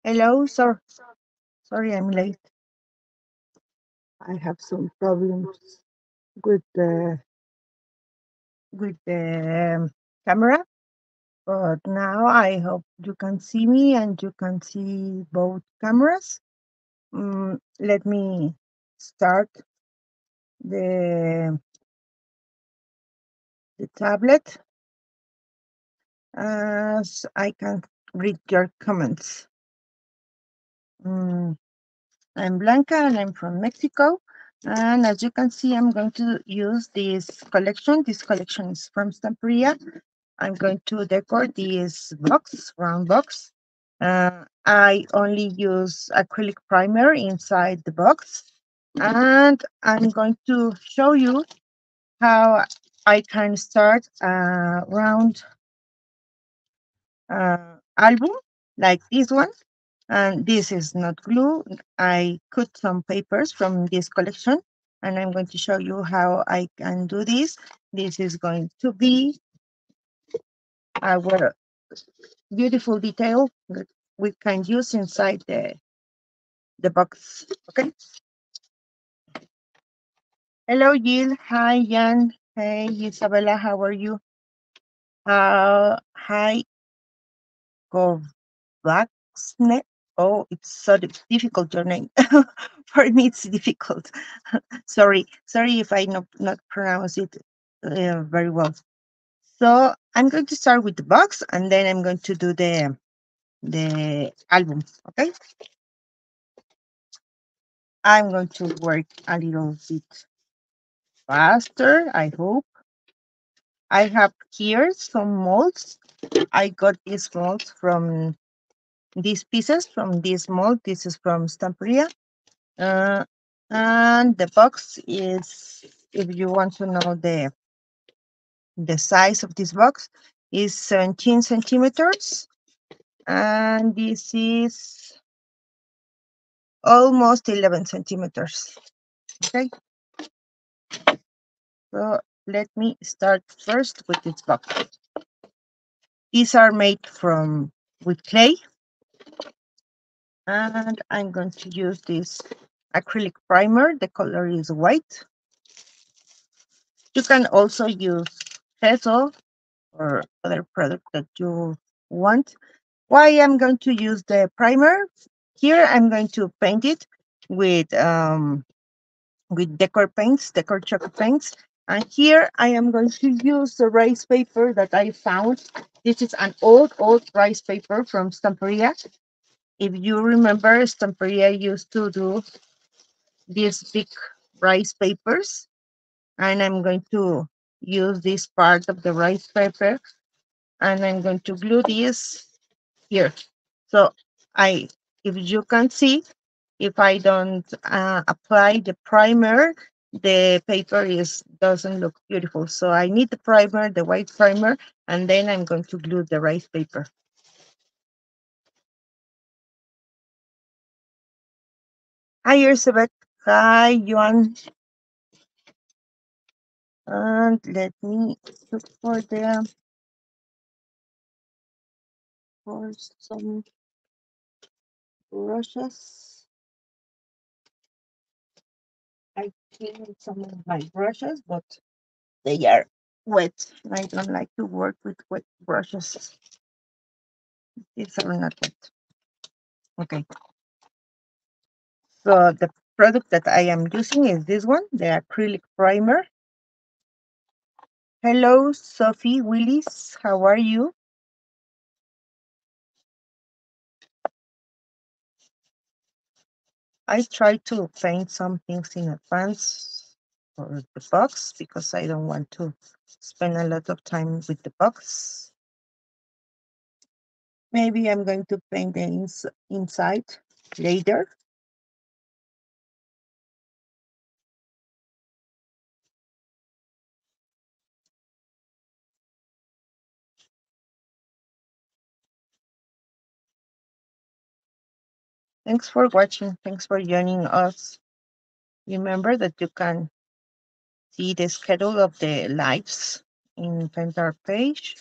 Hello, sir. Sorry, I'm late. I have some problems with the camera, but now I hope you can see me and you can see both cameras. Let me start the the tablet as I can read your comments. Mm, I'm Blanca and I'm from Mexico. And as you can see, I'm going to use this collection. This collection is from Stamperia. I'm going to decorate this box, round box. I only use acrylic primer inside the box. And I'm going to show you how I can start a round album like this one. And this is not glue. I cut some papers from this collection and I'm going to show you how I can do this. This is going to be our beautiful detail that we can use inside the box. Okay. Hello, Jill. Hi, Jan. Hey, Isabella. How are you? Hi, Kovacsne. Oh, it's so difficult your name. For me, it's difficult. Sorry if I not pronounce it very well. So I'm going to start with the box, and then I'm going to do the album. Okay. I'm going to work a little bit faster, I hope. I have here some molds. I got these molds from these pieces from this mold. This is from Stamperia. Uh, and the box is, if you want to know the size of this box, is 17 centimeters. And this is almost 11 centimeters. Okay. So let me start first with this box. These are made with clay. And I'm going to use this acrylic primer. The color is white. You can also use gesso or other product that you want. Why I'm going to use the primer? Here I'm going to paint it with decor paints, decor chalk paints. And here I am going to use the rice paper that I found. This is an old rice paper from Stamperia. If you remember, Stamperia used to do these big rice papers, and I'm going to use this part of the rice paper, and I'm going to glue this here. So if you can see, if I don't apply the primer, the paper doesn't look beautiful. So I need the primer, the white primer, and then I'm going to glue the rice paper. Hi, Elizabeth. Hi, Joan. And let me look for some brushes. I cleaned some of my brushes, but they are wet. I don't like to work with wet brushes. These are not wet. Okay. So the product that I am using is this one, the acrylic primer. Hello, Sophie Willis. How are you? I try to paint some things in advance for the box because I don't want to spend a lot of time with the box. Maybe I'm going to paint the inside later. Thanks for watching. Thanks for joining us. Remember that you can see the schedule of the lives in Pentar page.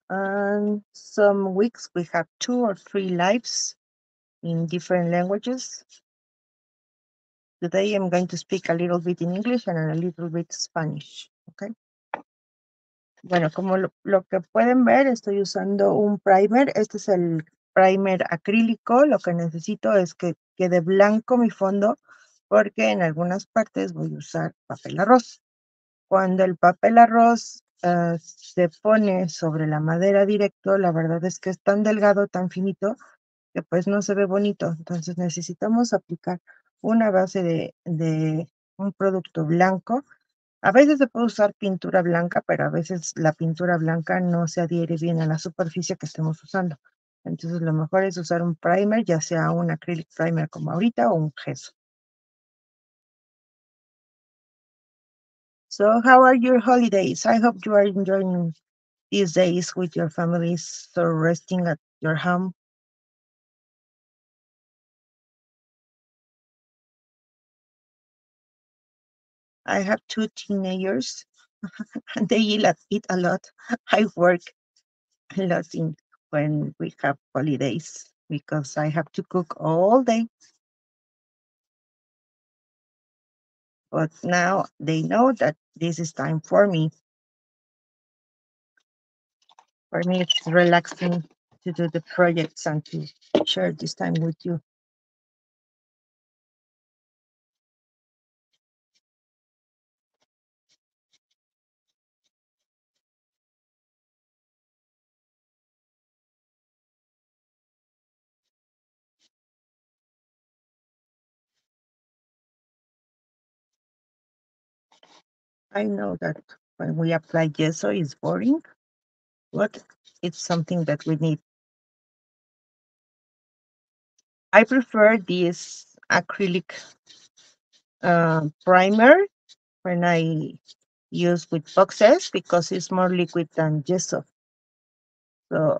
And some weeks we have 2 or 3 lives. in different languages. Today I'm going to speak a little bit in English and a little bit Spanish, okay? Bueno, como lo que pueden ver, estoy usando un primer. Este es el primer acrílico. Lo que necesito es que quede blanco mi fondo, porque en algunas partes voy a usar papel arroz. Cuando el papel arroz se pone sobre la madera directo, la verdad es que es tan delgado, tan finito, que pues no se ve bonito. Entonces necesitamos aplicar una base de un producto blanco. A veces se puede usar pintura blanca, pero a veces la pintura blanca no se adhiere bien a la superficie que estemos usando. Entonces lo mejor es usar un primer, ya sea un acrylic primer como ahorita o un gesso. So how are your holidays? I hope you are enjoying these days with your families, so resting at your home. I have two teenagers and they eat a lot. I work a lot when we have holidays because I have to cook all day. But now they know that this is time for me. For me, it's relaxing to do the projects and to share this time with you. I know that when we apply gesso, it's boring, but it's something that we need. I prefer this acrylic primer when I use with boxes because it's more liquid than gesso. So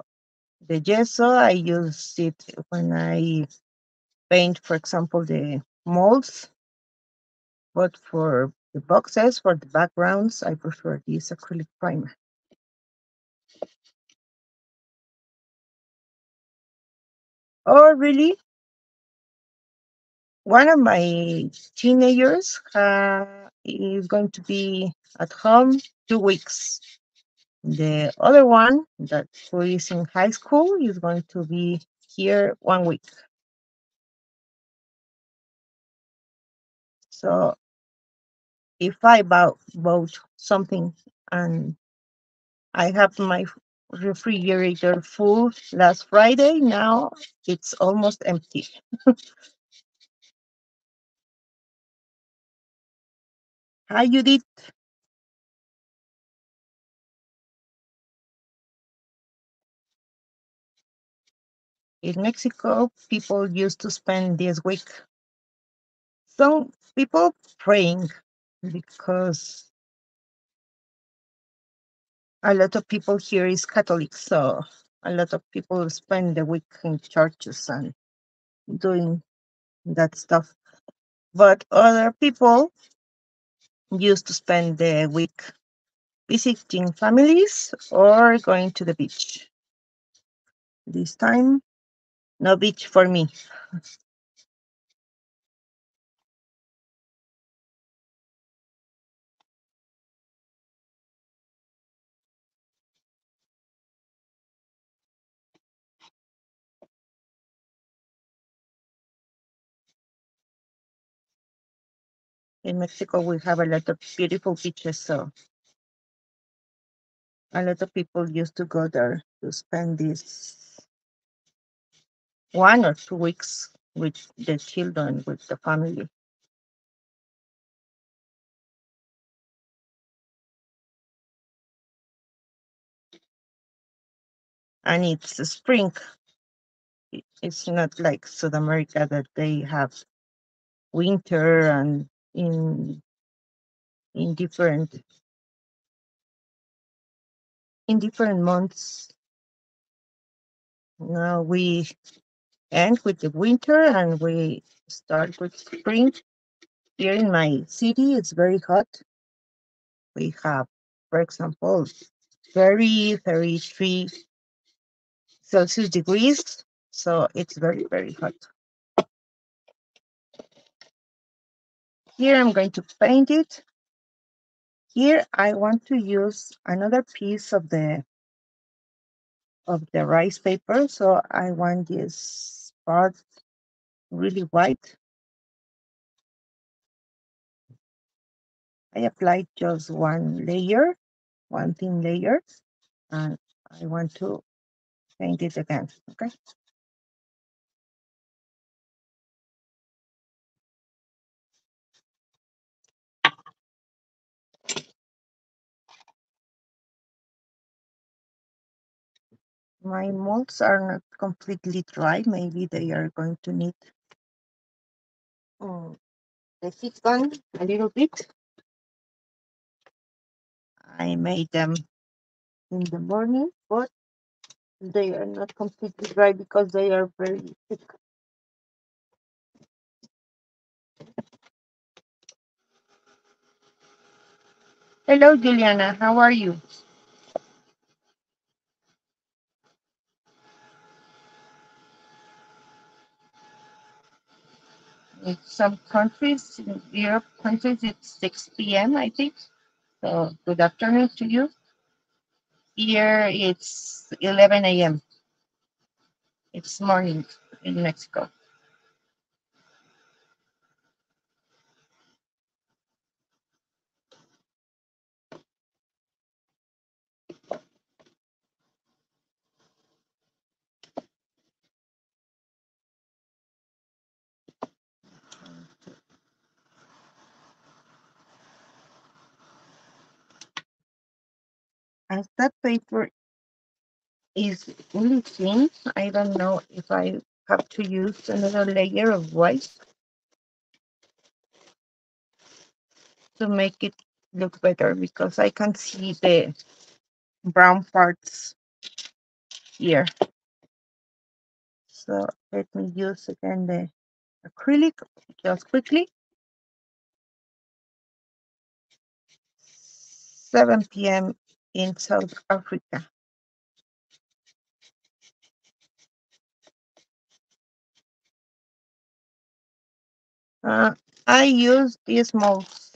the gesso, I use it when I paint, for example, the molds, but for the boxes, for the backgrounds, I prefer this acrylic primer. Oh, really? One of my teenagers is going to be at home 2 weeks. The other one that who is in high school is going to be here 1 week. So if I bought something and I have my refrigerator full last Friday, now it's almost empty. Hi, Judith. In Mexico, people used to spend this week. Some people praying because a lot of people here is Catholic, so a lot of people spend the week in churches and doing that stuff. But other people used to spend the week visiting families or going to the beach. This time, no beach for me. In Mexico, we have a lot of beautiful beaches, so a lot of people used to go there to spend this 1 or 2 weeks with the children, with the family. And it's spring. It's not like South America that they have winter and in different in different months. Now we end with the winter and we start with spring. Here in my city, it's very hot. We have, for example, 33 Celsius degrees. So it's very, very hot. Here I'm going to paint it. Here I want to use another piece of the rice paper, so I want this part really white. I applied just one layer, one thin layer, and I want to paint it again. Okay. My molds are not completely dry. Maybe they are going to need the heat gun a little bit. I made them in the morning, but they are not completely dry because they are very thick. Hello, Juliana. How are you? In some countries, in Europe countries, it's 6 p.m., I think. So good afternoon to you. Here it's 11 a.m. It's morning in Mexico. As that paper is really thin, I don't know if I have to use another layer of white to make it look better because I can see the brown parts here. So let me use again the acrylic just quickly. 7 p.m. in South Africa. Uh, I use these molds.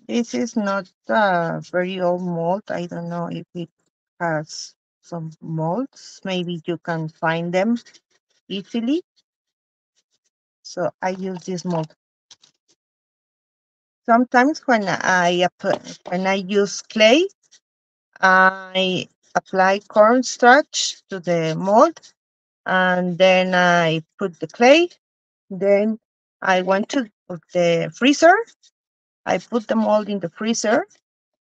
This is not a very old mold. I don't know if it has some molds. Maybe you can find them easily. So I use this mold. Sometimes when I use clay, I apply cornstarch to the mold, and then I put the clay. Then I went to the freezer. I put the mold in the freezer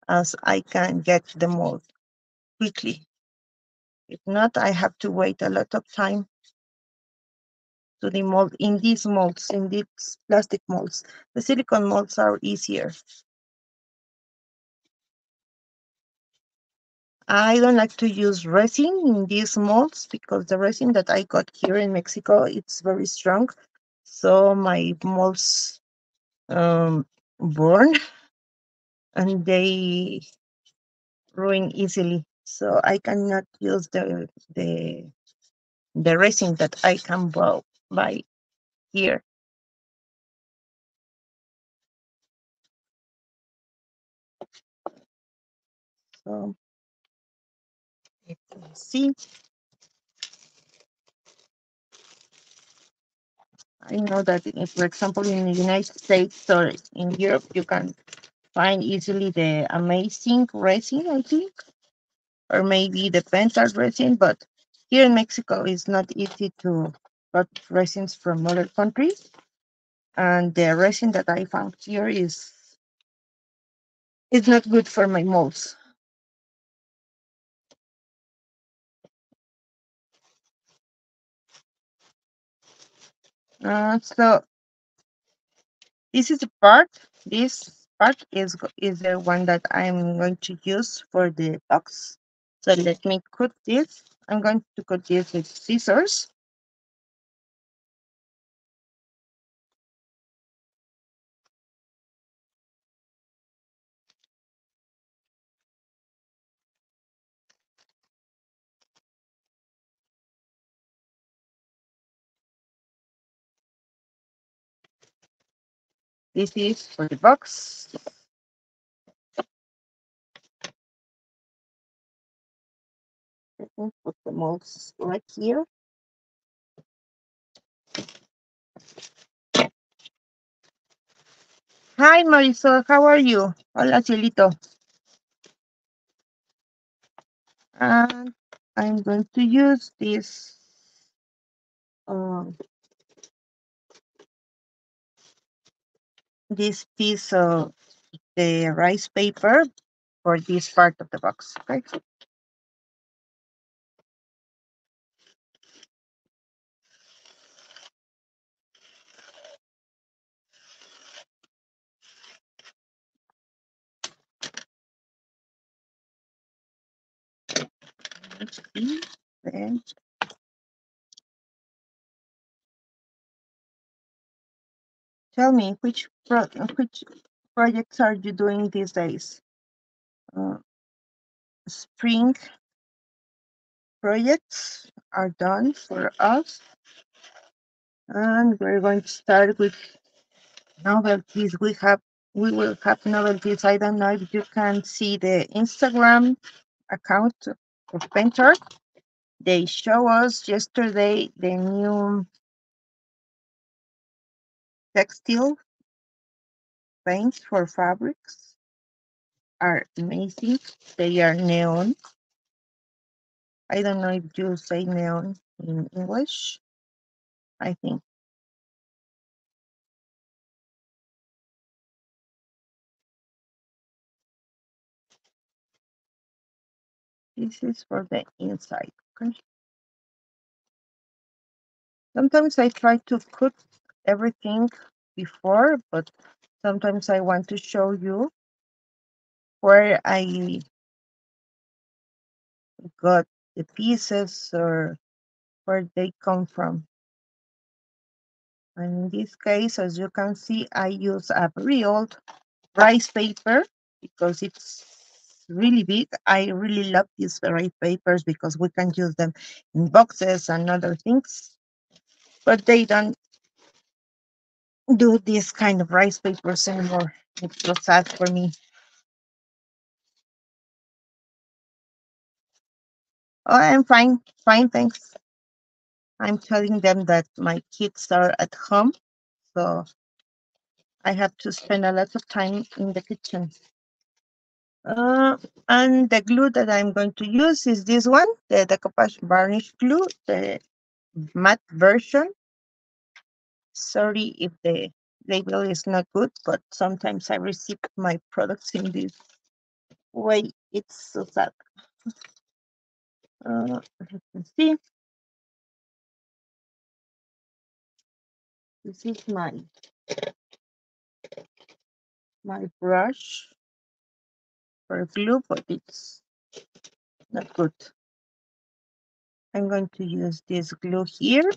as I can get the mold quickly. If not, I have to wait a lot of time to the mold in these molds, in these plastic molds. The silicone molds are easier. I don't like to use resin in these molds because the resin that I got here in Mexico, it's very strong. So my molds burn and they ruin easily. So I cannot use the resin that I can buy here. So let's see. I know that, if, for example, in the United States or in Europe, you can find easily the amazing resin, I think, or maybe the pental resin. But here in Mexico, it's not easy to get resins from other countries. And the resin that I found here is not good for my molds. So this is the part. This part is the one that I'm going to use for the box. So let me cut this. I'm going to cut this with scissors. This is for the box. Let me put the molds right here. Hi, Marisol. How are you? Hola, Cielito. And I'm going to use um, this piece of the rice paper for this part of the box. Okay. Then tell me which projects are you doing these days? Uh, Spring projects are done for us, and we're going to start with novelties. We will have novelties. I don't know if you can see the Instagram account of Painter. They show us yesterday the new textile paints for fabrics. Are amazing. They are neon. I don't know if you say neon in English. I think this is for the inside. Okay. Sometimes I try to put everything before, but sometimes I want to show you where I got the pieces or where they come from. And in this case, as you can see, I use a very old rice paper because it's really big. I really love these rice papers because we can use them in boxes and other things, but they don't do this kind of rice papers anymore. It's so sad for me. Oh, I'm fine. Fine, thanks. I'm telling them that my kids are at home, so I have to spend a lot of time in the kitchen. Uh, and the glue that I'm going to use is this one, the Decoupage Varnish Glue, the matte version. Sorry if the label is not good, but sometimes I receive my products in this way. It's so sad. Let me see. This is my brush for glue, but it's not good. I'm going to use this glue here.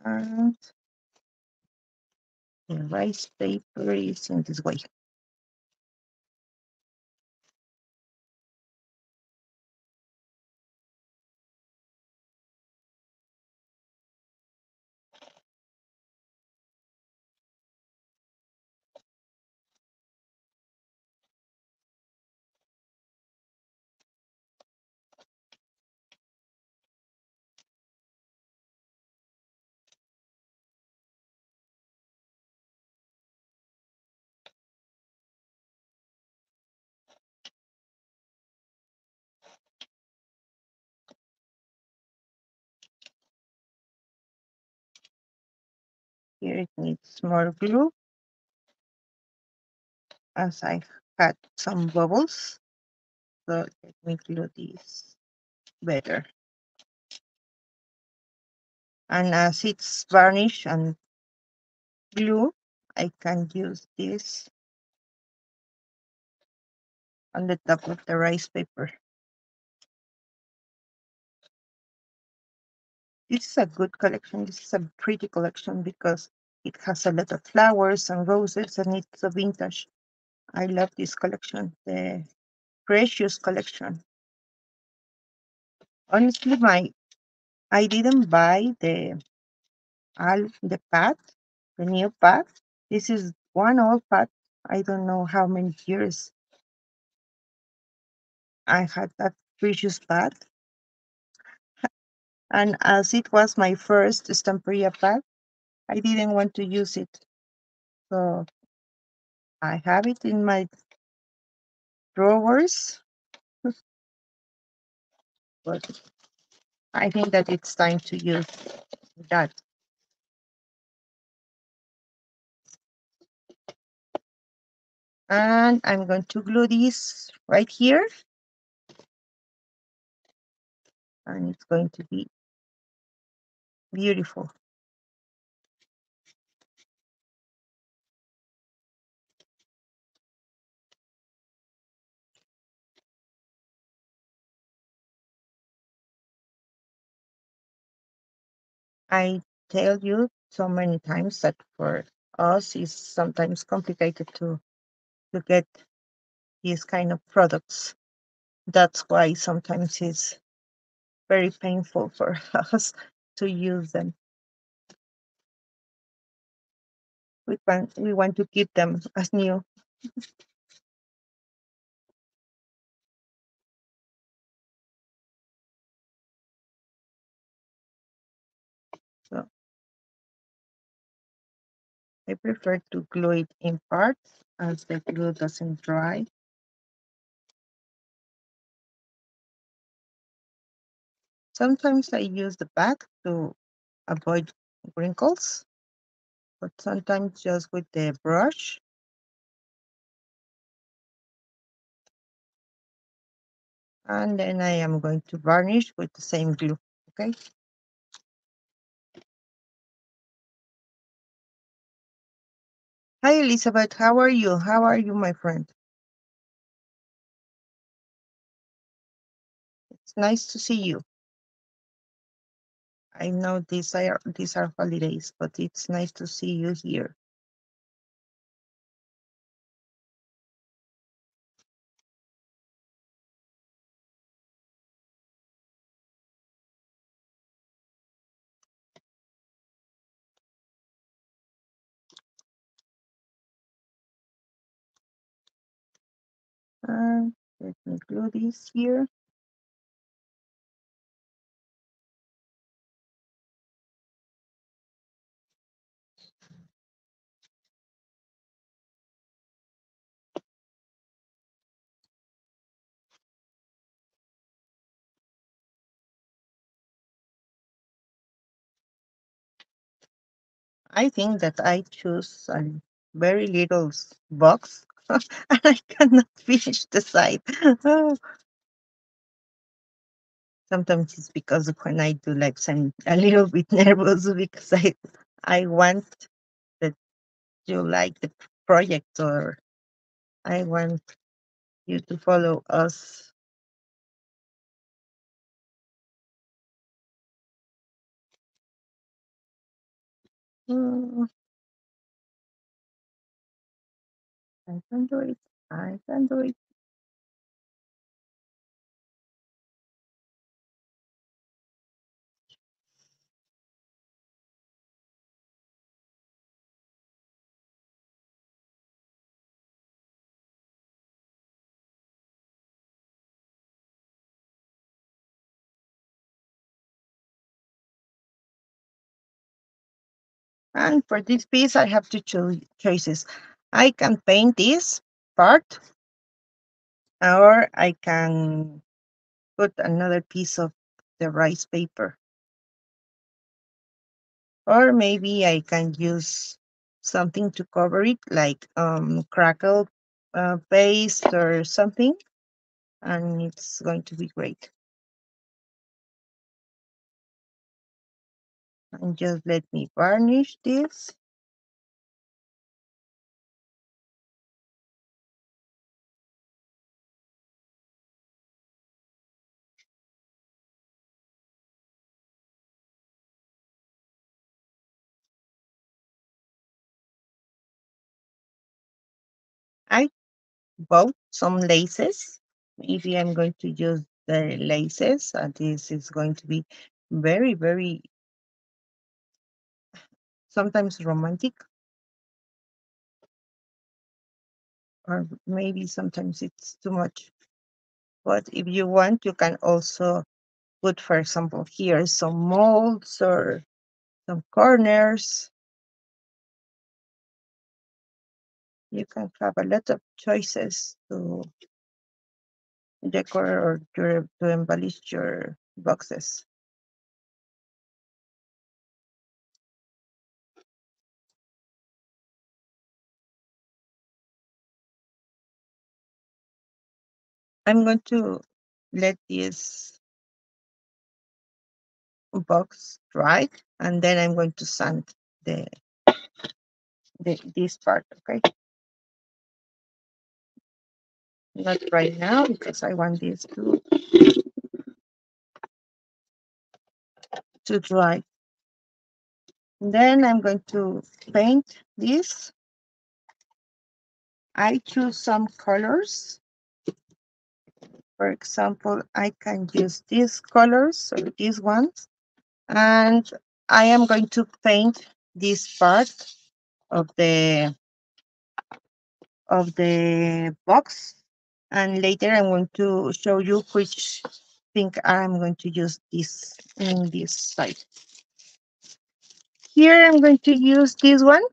And the rice paper is in this way. Here it needs more glue as I had some bubbles. So let me glue this better. And as it's varnish and glue, I can use this on the top of the rice paper. This is a good collection. This is a pretty collection because It has a lot of flowers and roses, and it's a vintage. I love this collection, the Precious collection. Honestly, my I didn't buy the pad, the new pad. This is one old pad. I don't know how many years I had that Precious pad, and as it was my first Stamperia pad, I didn't want to use it, so I have it in my drawers. But I think that it's time to use that. And I'm going to glue this right here, and it's going to be beautiful. I tell you so many times that for us it's sometimes complicated to get these kind of products. That's why sometimes it's very painful for us to use them. We want to keep them as new. So I prefer to glue it in parts as the glue doesn't dry. Sometimes I use the back to avoid wrinkles, but sometimes just with the brush. And then I am going to varnish with the same glue. Okay. Hi, Elizabeth. How are you? How are you, my friend? It's nice to see you. I know these are holidays, but it's nice to see you here. And let me glue this here. I think that I choose a very little box, and I cannot finish the side. Oh, sometimes it's because when I do like I'm a little bit nervous because I want that you like the project, or I want you to follow us. Oh, I can do it. I can do it. And for this piece, I have two choices. I can paint this part, or I can put another piece of the rice paper, or maybe I can use something to cover it, like crackle paste or something, and it's going to be great. And just let me varnish this. I bought some laces. Maybe I'm going to use the laces. This is going to be very, very sometimes romantic, or maybe sometimes it's too much. But if you want, you can also put, for example, here some molds or some corners. You can have a lot of choices to decorate or to embellish your boxes. I'm going to let this box dry, and then I'm going to sand this part, okay? Not right now because I want this to dry. Then I'm going to paint this. I choose some colors. For example, I can use these colors or these ones, and I am going to paint this part of the box, and later I'm going to show you which thing I'm going to use this in this side. Here I'm going to use this one.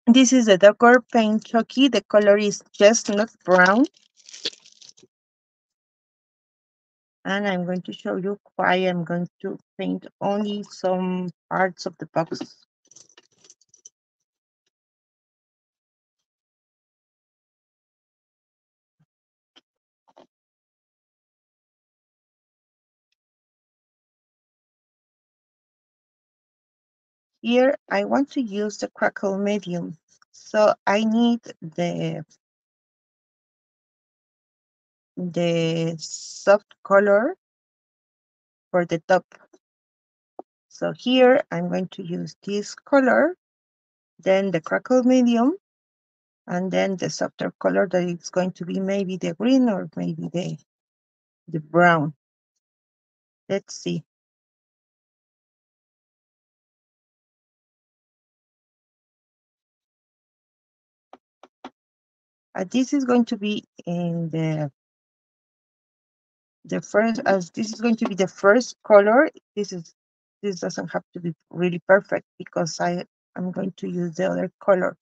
This is the Decor Paint Chucky. The color is chestnut brown. And I'm going to show you why I'm going to paint only some parts of the box. Here I want to use the crackle medium. So I need the soft color for the top. So here I'm going to use this color, then the crackle medium, and then the softer color that it's going to be maybe the green or maybe the brown. Let's see. This is going to be in the first, as this is going to be the first color. This doesn't have to be really perfect because I'm going to use the other color.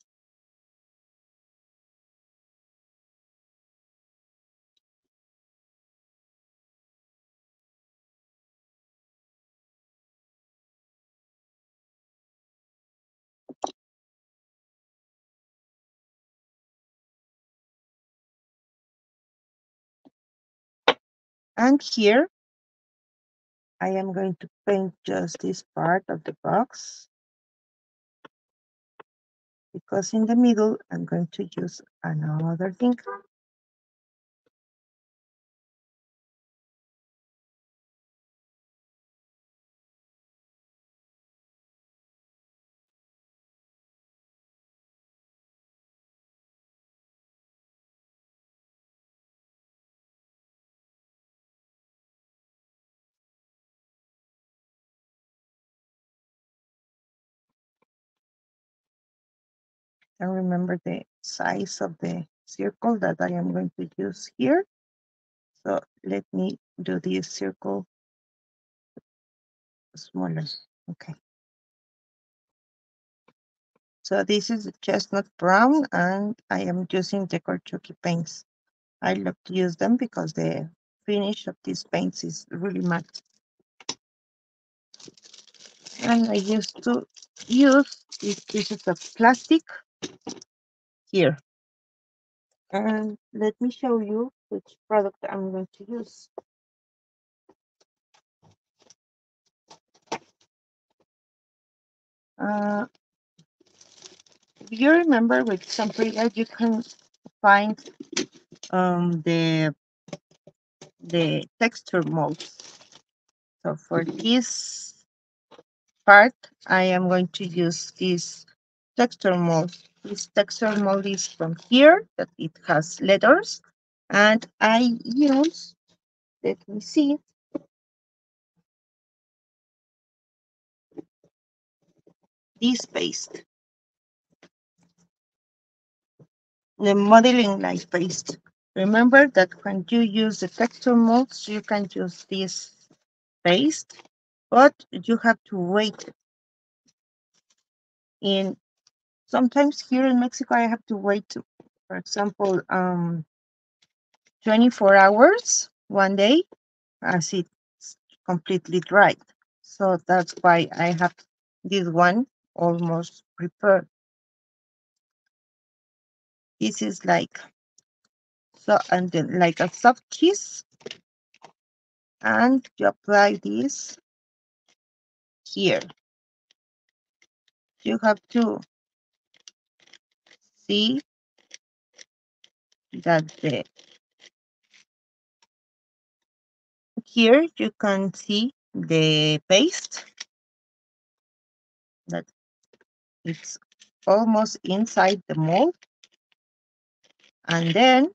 And here I am going to paint just this part of the box, because in the middle I'm going to use another thing. And remember the size of the circle that I am going to use here. So let me do this circle smaller. Okay. So this is chestnut brown, and I am using Dekoratőr paints. I love to use them because the finish of these paints is really matte. And I used to use these pieces of plastic here. And let me show you which product I'm going to use. If you remember with some previous, you can find the texture molds. So for this part, I am going to use this texture mold This texture mold is from here, that it has letters. And I use, let me see, this paste, the modeling light paste. Remember that when you use the texture molds, you can use this paste, but you have to wait. In sometimes here in Mexico, I have to wait, for example, 24 hours, one day, as it's completely dried. So that's why I have this one almost prepared. This is like so, and then like a soft cheese, and you apply this here. You have to see that the here you can see the paste that it's almost inside the mold, and then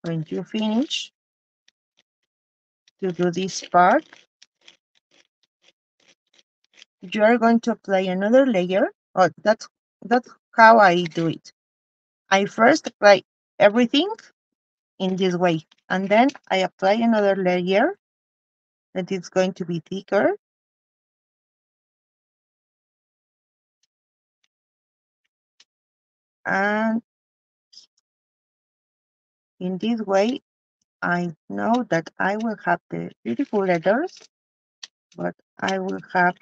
when you finish to do this part, you are going to apply another layer. Oh, that's how I do it. I first apply everything in this way, and then I apply another layer that is going to be thicker, and in this way I know that I will have the beautiful letters, but I will have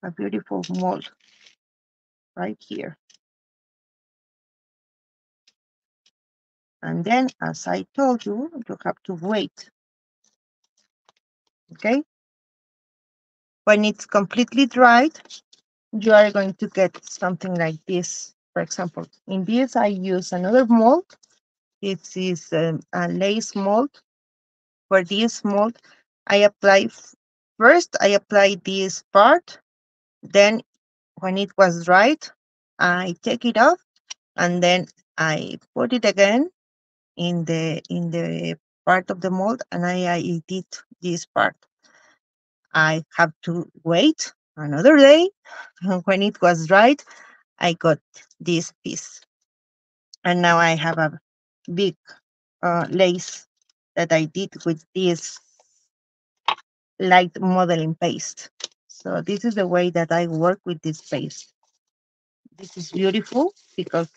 a beautiful mold right here. And then, as I told you, you have to wait. Okay? When it's completely dried, you are going to get something like this. For example, in this, I use another mold. This is a lace mold. For this mold, I apply first, I apply this part. Then, when it was dried, I take it off, and then I put it again in the part of the mold, and I edit this part. I have to wait another day. When it was dried, I got this piece, and now I have a big lace that I did with this light modeling paste. So this is the way that I work with this paste. This is beautiful because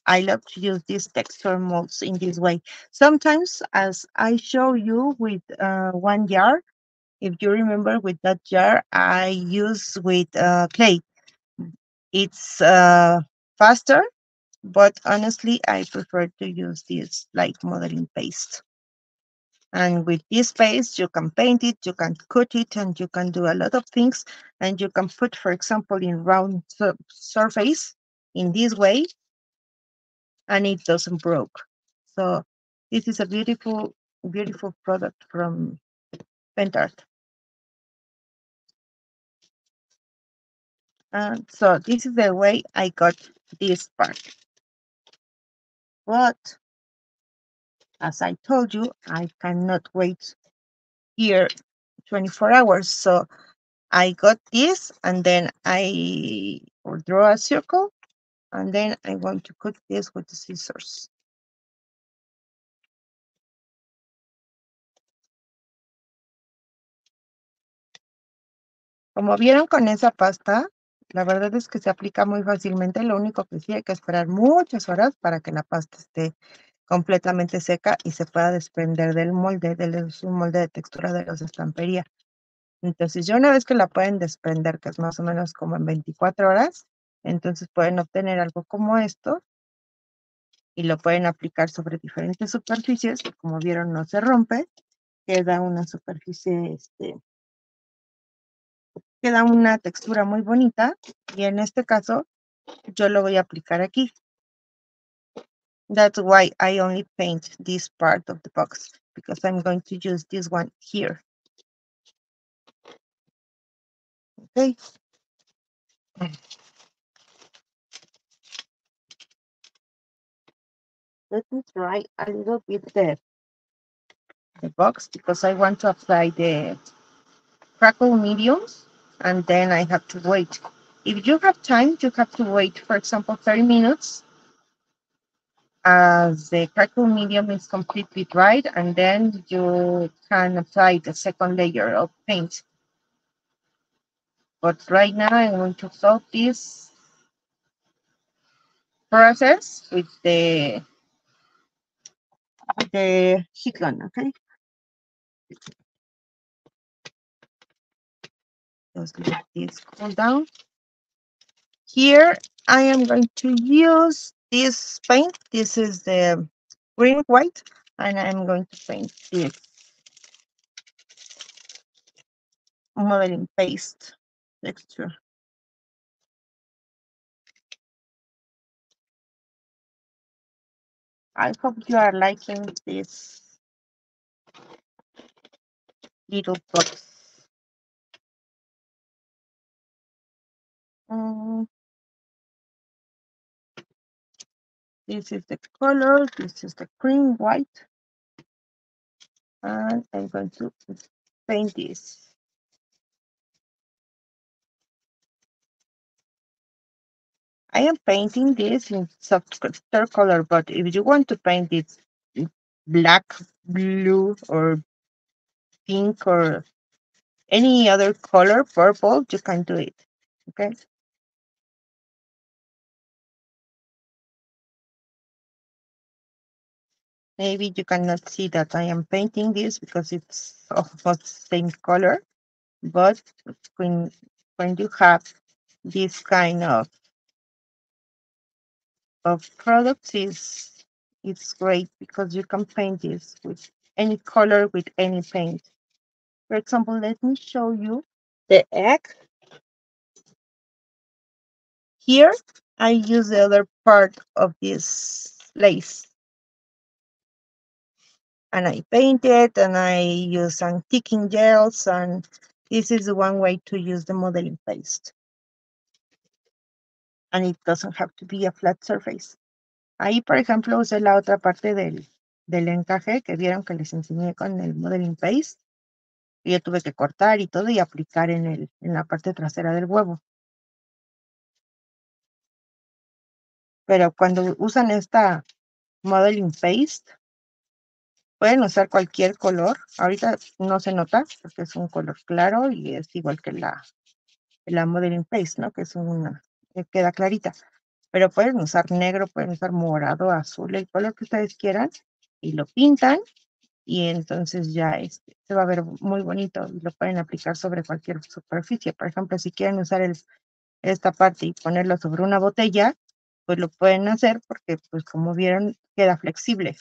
I love to use these texture molds in this way. Sometimes, as I show you with one jar, if you remember, with that jar, I use with clay. It's faster, but honestly, I prefer to use this like modeling paste. And with this paste, you can paint it, you can cut it, and you can do a lot of things. And you can put, for example, in round surface in this way, and it doesn't broke. So this is a beautiful, beautiful product from Pentart. And so this is the way I got this part. But as I told you, I cannot wait here 24 hours. So I got this, and then I will draw a circle, and then I want to cut this with the scissors. Como vieron con esa pasta, la verdad es que se aplica muy fácilmente. Lo único que sí hay que esperar muchas horas para que la pasta esté completamente seca y se pueda desprender del molde, es un molde de textura de los de estampería. Entonces, ya una vez que la pueden desprender, que es más o menos como en 24 horas, entonces pueden obtener algo como esto y lo pueden aplicar sobre diferentes superficies, que como vieron no se rompe, queda una superficie, queda una textura muy bonita, y en este caso yo lo voy a aplicar aquí. That's why I only paint this part of the box, because I'm going to use this one here. Okay. Let me try a little bit the box because I want to apply the crackle mediums and then I have to wait. If you have time, you have to wait, for example, 30 minutes as the crackle medium is completely dried, and then you can apply the second layer of paint. But right now I'm going to stop this process with the heat gun, okay? Just let this cool down. Here I am going to use this paint. This is the green white, and I'm going to paint this modeling paste texture. I hope you are liking this little box. Mm, this is the color, this is the cream white, and I'm going to paint this. I am painting this in soft color, but if you want to paint it black, blue, or pink, or any other color, purple, you can do it, okay? Maybe you cannot see that I am painting this because it's almost the same color, but when you have this kind of products, it's great because you can paint this with any color, with any paint. For example, let me show you the egg. Here, I use the other part of this lace. And I paint it, and I use some sticking gels, and this is one way to use the modeling paste. And it doesn't have to be a flat surface. Ahí, por ejemplo, usé la otra parte del encaje que vieron que les enseñé con el modeling paste. Y yo tuve que cortar y todo y aplicar en la parte trasera del huevo. Pero cuando usan esta modeling paste, pueden usar cualquier color. Ahorita no se nota porque es un color claro y es igual que la modeling paste, ¿no? Que es una que queda clarita. Pero pueden usar negro, pueden usar morado, azul, el color que ustedes quieran y lo pintan y entonces ya se va a ver muy bonito y lo pueden aplicar sobre cualquier superficie. Por ejemplo, si quieren usar esta parte y ponerlo sobre una botella, pues lo pueden hacer porque, pues como vieron, queda flexible.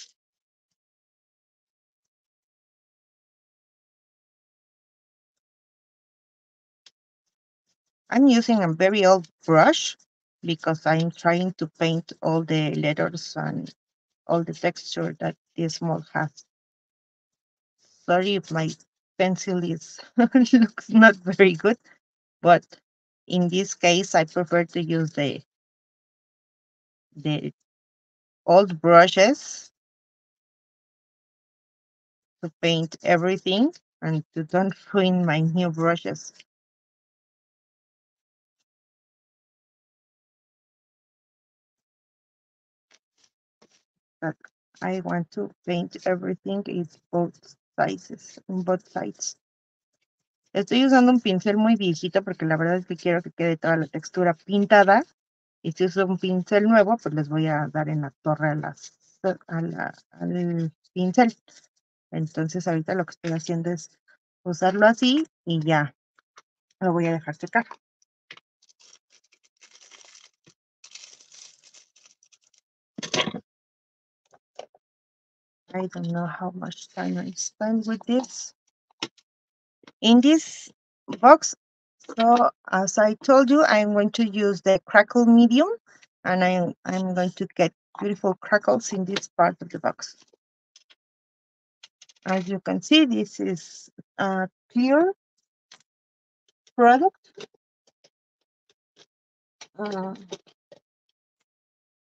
I'm using a very old brush because I'm trying to paint all the letters and all the texture that this mold has. Sorry if my pencil looks not very good, but in this case, I prefer to use the old brushes to paint everything and to don't ruin my new brushes. But I want to paint everything in both sizes, in both sides. Estoy usando un pincel muy viejito porque la verdad es que quiero que quede toda la textura pintada. Y si uso un pincel nuevo, pues les voy a dar en la torre al pincel. Entonces ahorita lo que estoy haciendo es usarlo así y ya lo voy a dejar secar. I don't know how much time I spent with this. In this box, so as I told you, I'm going to use the crackle medium, and I'm going to get beautiful crackles in this part of the box. As you can see, this is a clear product.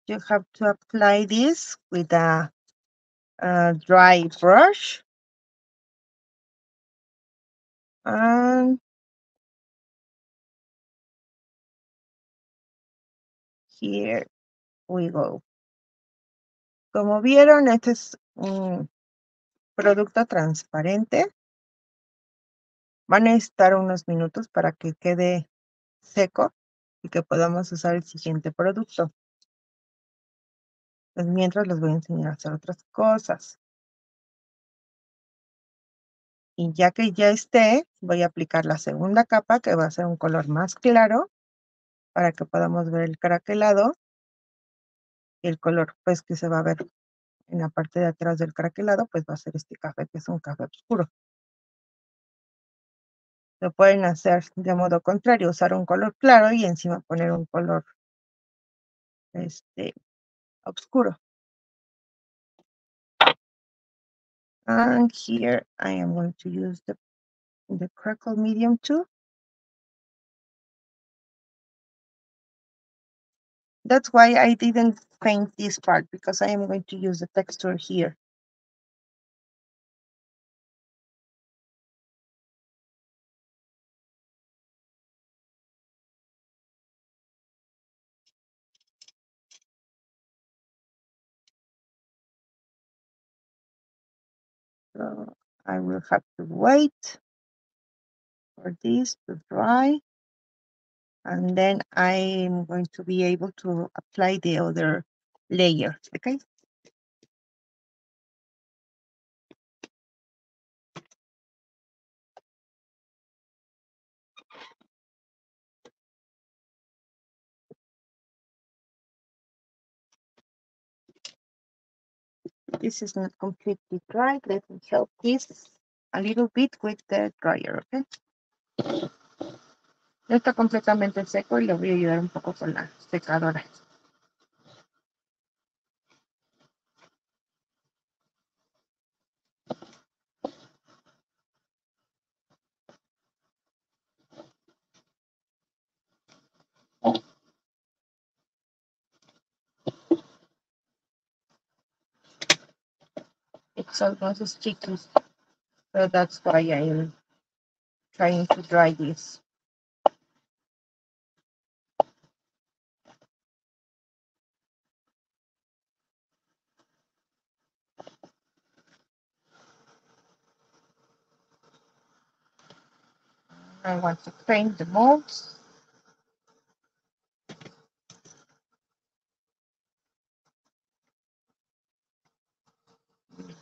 You have to apply this with a dry brush. And here we go. Como vieron, este es un producto transparente. Va a necesitar unos minutos para que quede seco y que podamos usar el siguiente producto. Pues mientras les voy a enseñar a hacer otras cosas. Y ya que ya esté, voy a aplicar la segunda capa, que va a ser un color más claro, para que podamos ver el craquelado. Y el color pues que se va a ver en la parte de atrás del craquelado, pues va a ser este café, que es un café oscuro. Lo pueden hacer de modo contrario, usar un color claro y encima poner un color oscuro. And here I am going to use the crackle medium too. That's why I didn't paint this part, because I am going to use the texture here. So I will have to wait for this to dry. And then I'm going to be able to apply the other layer, okay? This is not completely dry. Let me help this a little bit with the dryer, okay? No está completamente seco y le voy a ayudar un poco con la secadora. It's almost sticky, so that's why I'm trying to dry this. I want to paint the molds.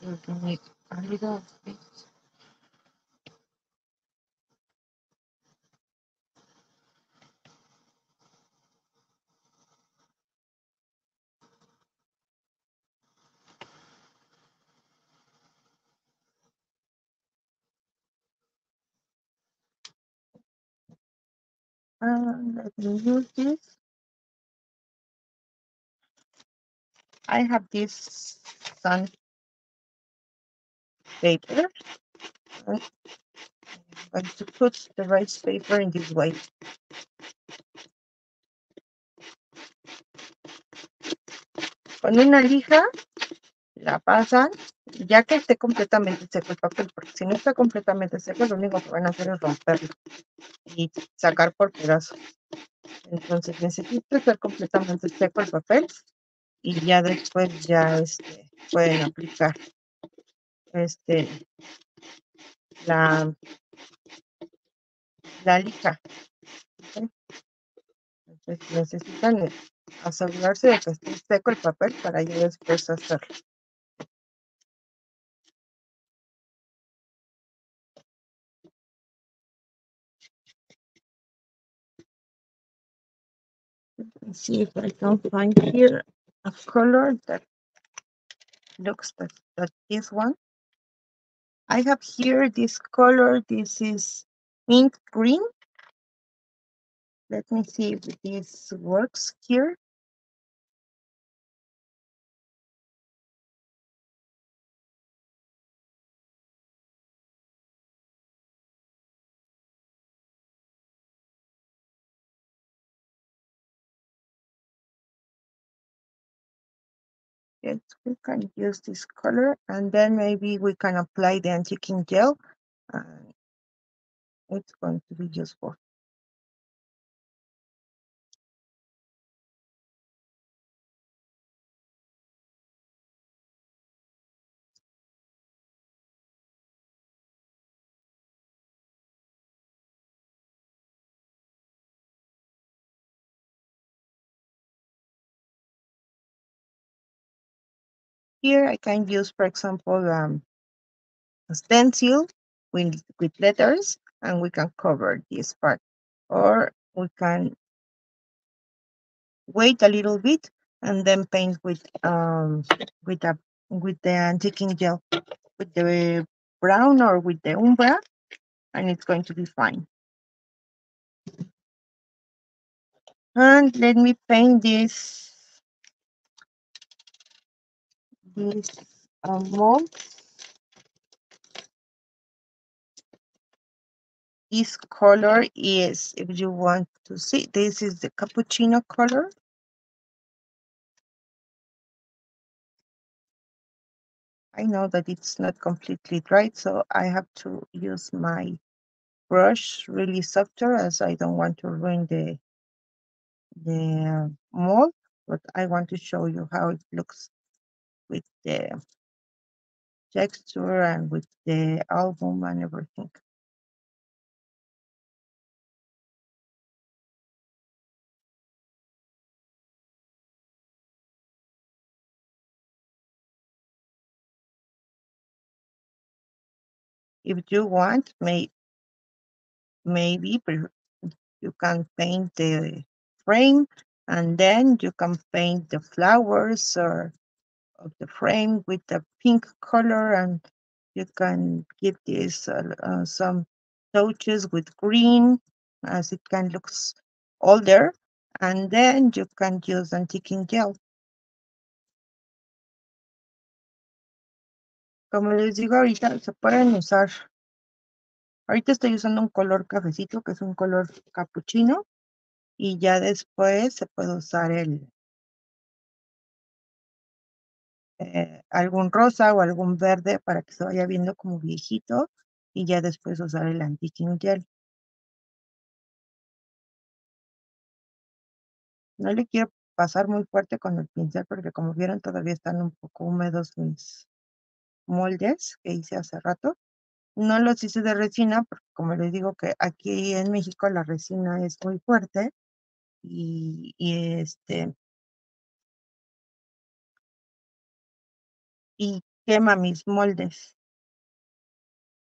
You need a little bit. Let me use this. I have this sun paper. I'm going to put the rice paper in this way. Con una lija la pasan, ya que esté completamente seco el papel, porque si no está completamente seco, lo único que van a hacer es romperlo y sacar por pedazos. Entonces necesita estar completamente seco el papel y ya después ya pueden aplicar la lija. ¿Okay? Entonces necesitan asegurarse de que esté seco el papel para ya después hacerlo. Let's see if I can find here a color that looks like this one. I have here this color. This is mint green. Let me see if this works here. Yes, we can use this color, and then maybe we can apply the antiquing gel, and it's going to be useful. Here I can use, for example, a stencil with letters, and we can cover this part. Or we can wait a little bit and then paint with a with the antiquing gel, with the brown or with the umbra, and it's going to be fine. And let me paint this mold. This color is, if you want to see, this is the cappuccino color. I know that it's not completely dry, so I have to use my brush really softer, as I don't want to ruin the mold, but I want to show you how it looks with the texture and with the album and everything. If you want, maybe you can paint the frame, and then you can paint the flowers or of the frame with the pink color, and you can give this some touches with green, as it can look older, and then you can use antiquing gel. Como les digo, ahorita se pueden usar. Ahorita estoy usando un color cafecito, que es un color capuchino, y ya después se puede usar algún rosa o algún verde para que se vaya viendo como viejito, y ya después usar el antiquing gel. No le quiero pasar muy fuerte con el pincel porque, como vieron, todavía están un poco húmedos mis moldes que hice hace rato. No los hice de resina porque, como les digo, que aquí en México la resina es muy fuerte y quema mis moldes.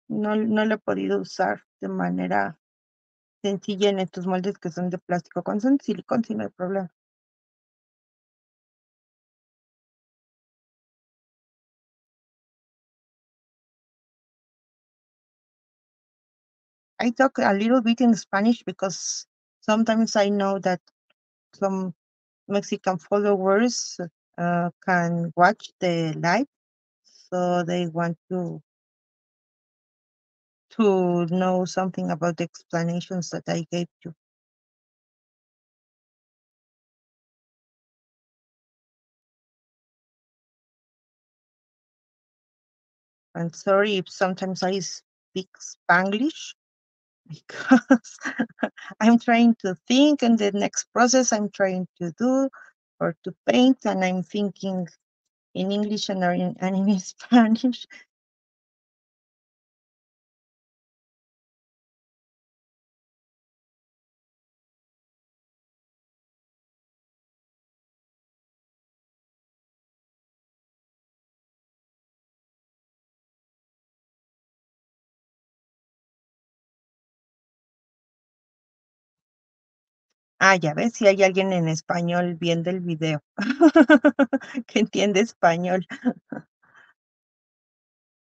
No lo he podido usar de manera sencilla en estos moldes que son de plástico. Con son de silicón sí no hay problema. I talk a little bit in Spanish because sometimes I know that some Mexican followers can watch the live, so they want to know something about the explanations that I gave you. I'm sorry if sometimes I speak Spanglish because I'm trying to think, and the next process I'm trying to do or to paint, and I'm thinking in English and in Spanish. Ah, ya ves, si hay alguien en español viendo el video que entiende español.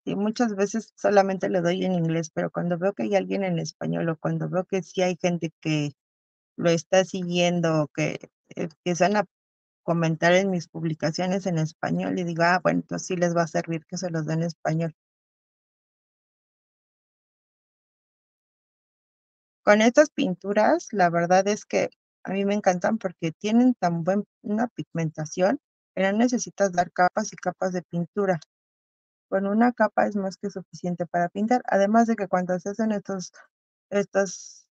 Y muchas veces solamente le doy en inglés, pero cuando veo que hay alguien en español, o cuando veo que sí hay gente que lo está siguiendo, o que empiezan a comentar en mis publicaciones en español, y digo, ah, bueno, entonces sí les va a servir que se los den en español. Con estas pinturas, la verdad es que a mí me encantan porque tienen una pigmentación pero no necesitas dar capas y capas de pintura. Con una capa es más que suficiente para pintar, además de que cuando se hacen estas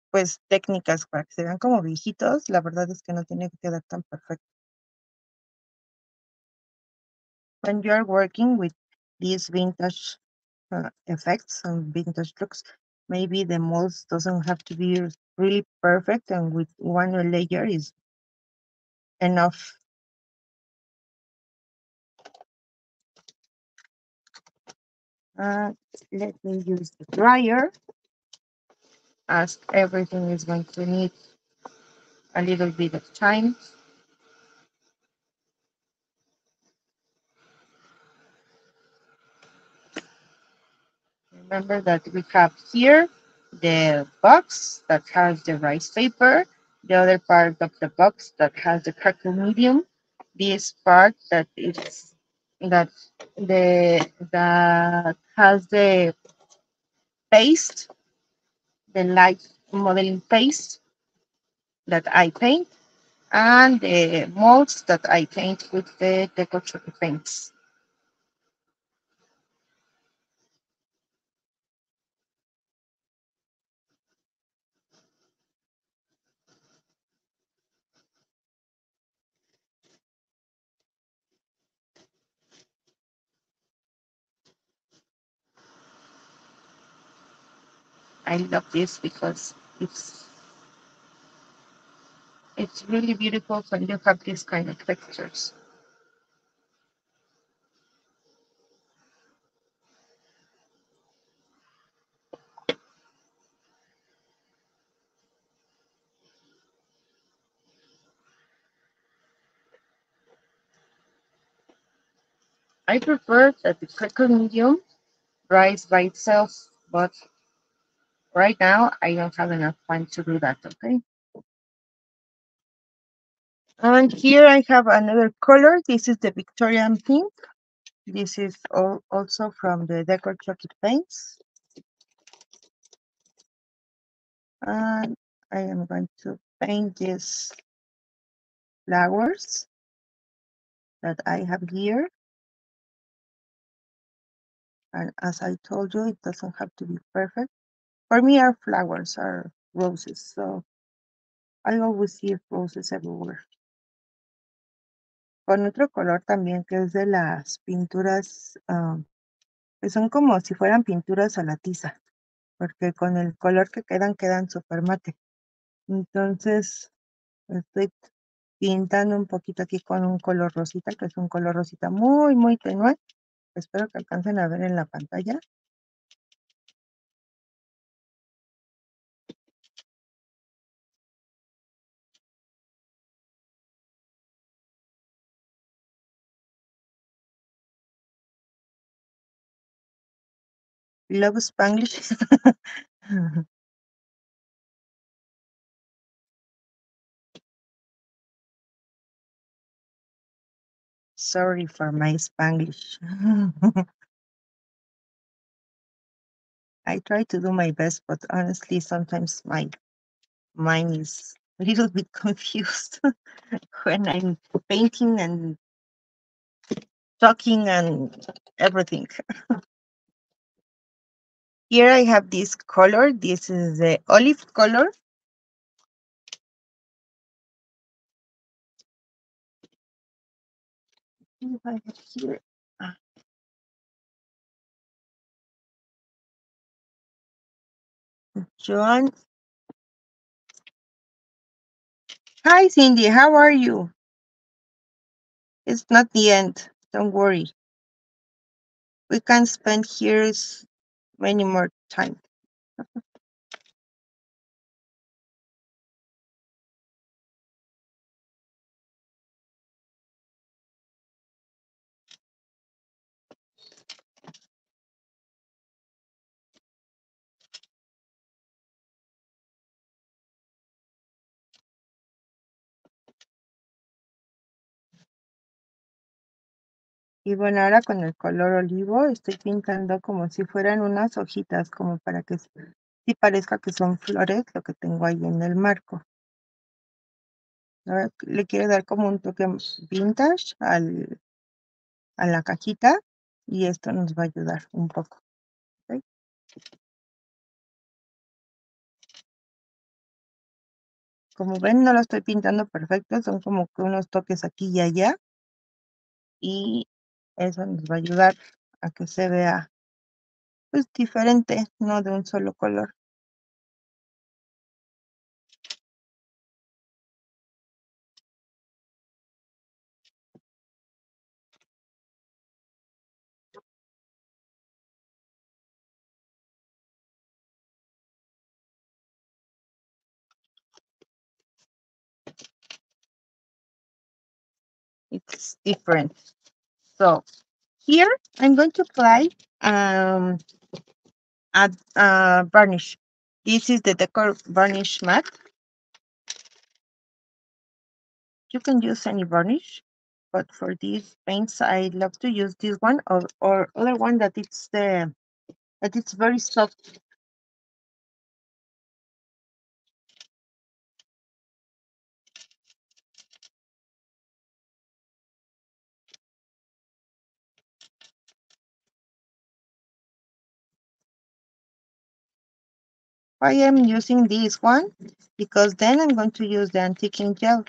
pues técnicas para que se vean como viejitos, la verdad es que no tiene que quedar tan perfecto. When you are working with these vintage effects and vintage looks, maybe the molds doesn't have to be really perfect, and with one layer is enough. Let me use the dryer, as everything is going to need a little bit of time. Remember that we have here the box that has the rice paper, the other part of the box that has the crackle medium, this part that is that that has the paste, the light modeling paste that I paint, and the molds that I paint with the Dekoratőr paints. I love this because it's really beautiful when you have these kind of textures. I prefer that the crackle medium dries by itself, but right now I don't have enough time to do that, okay? And here I have another color. This is the Victorian pink. This is also from the Dekoratőr paints. And I am going to paint these flowers that I have here. And as I told you, it doesn't have to be perfect. For me, our flowers are roses, so I always see roses everywhere. Con otro color también que es de las pinturas, que son como si fueran pinturas a la tiza, porque con el color que quedan súper mate. Entonces, estoy pintando un poquito aquí con un color rosita, que es un color rosita muy, muy tenue. Espero que alcancen a ver en la pantalla. Love Spanglish. Sorry for my Spanglish. I try to do my best, but honestly, sometimes my mind is a little bit confused when I'm painting and talking and everything. Here I have this color. This is the olive color. If I have here. Joan. Hi, Cindy. How are you? It's not the end. Don't worry. We can spend here many more time. Y bueno, ahora con el color olivo estoy pintando como si fueran unas hojitas, como para que sí parezca que son flores lo que tengo ahí en el marco. Le quiero dar como un toque vintage a la cajita y esto nos va a ayudar un poco. ¿Ok? Como ven, no lo estoy pintando perfecto, son como que unos toques aquí y allá y eso nos va a ayudar a que se vea pues diferente, no de un solo color. It's different. So here I'm going to apply a varnish. This is the Decor varnish matte. You can use any varnish, but for these paints, I love to use this one or other one that it's very soft. I am using this one because then I'm going to use the antiquing gel.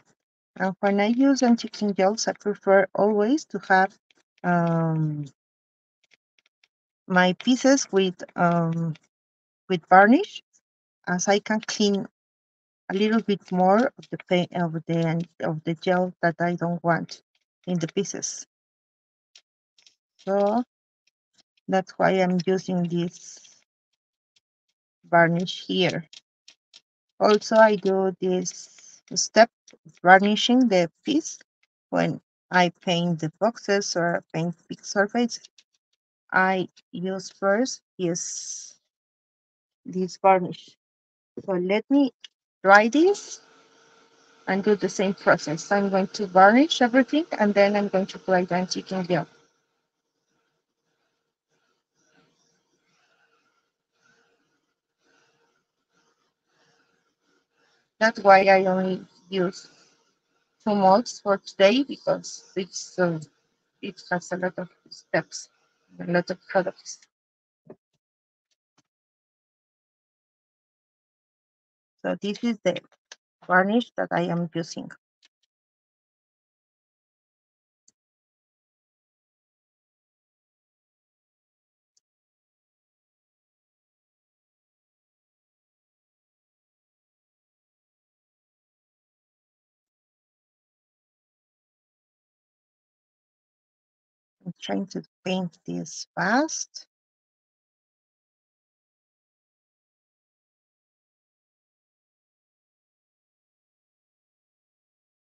And when I use antiquing gels, I prefer always to have my pieces with varnish, as I can clean a little bit more of the paint of the gel that I don't want in the pieces. So that's why I'm using this varnish here. Also, I do this step of varnishing the piece when I paint the boxes or paint big surface. I use first this varnish. So let me dry this and do the same process. I'm going to varnish everything and then I'm going to apply the antiquing gel. That's why I only use 2 molds for today because it has a lot of steps, a lot of products. So this is the varnish that I am using. I'm trying to paint this fast.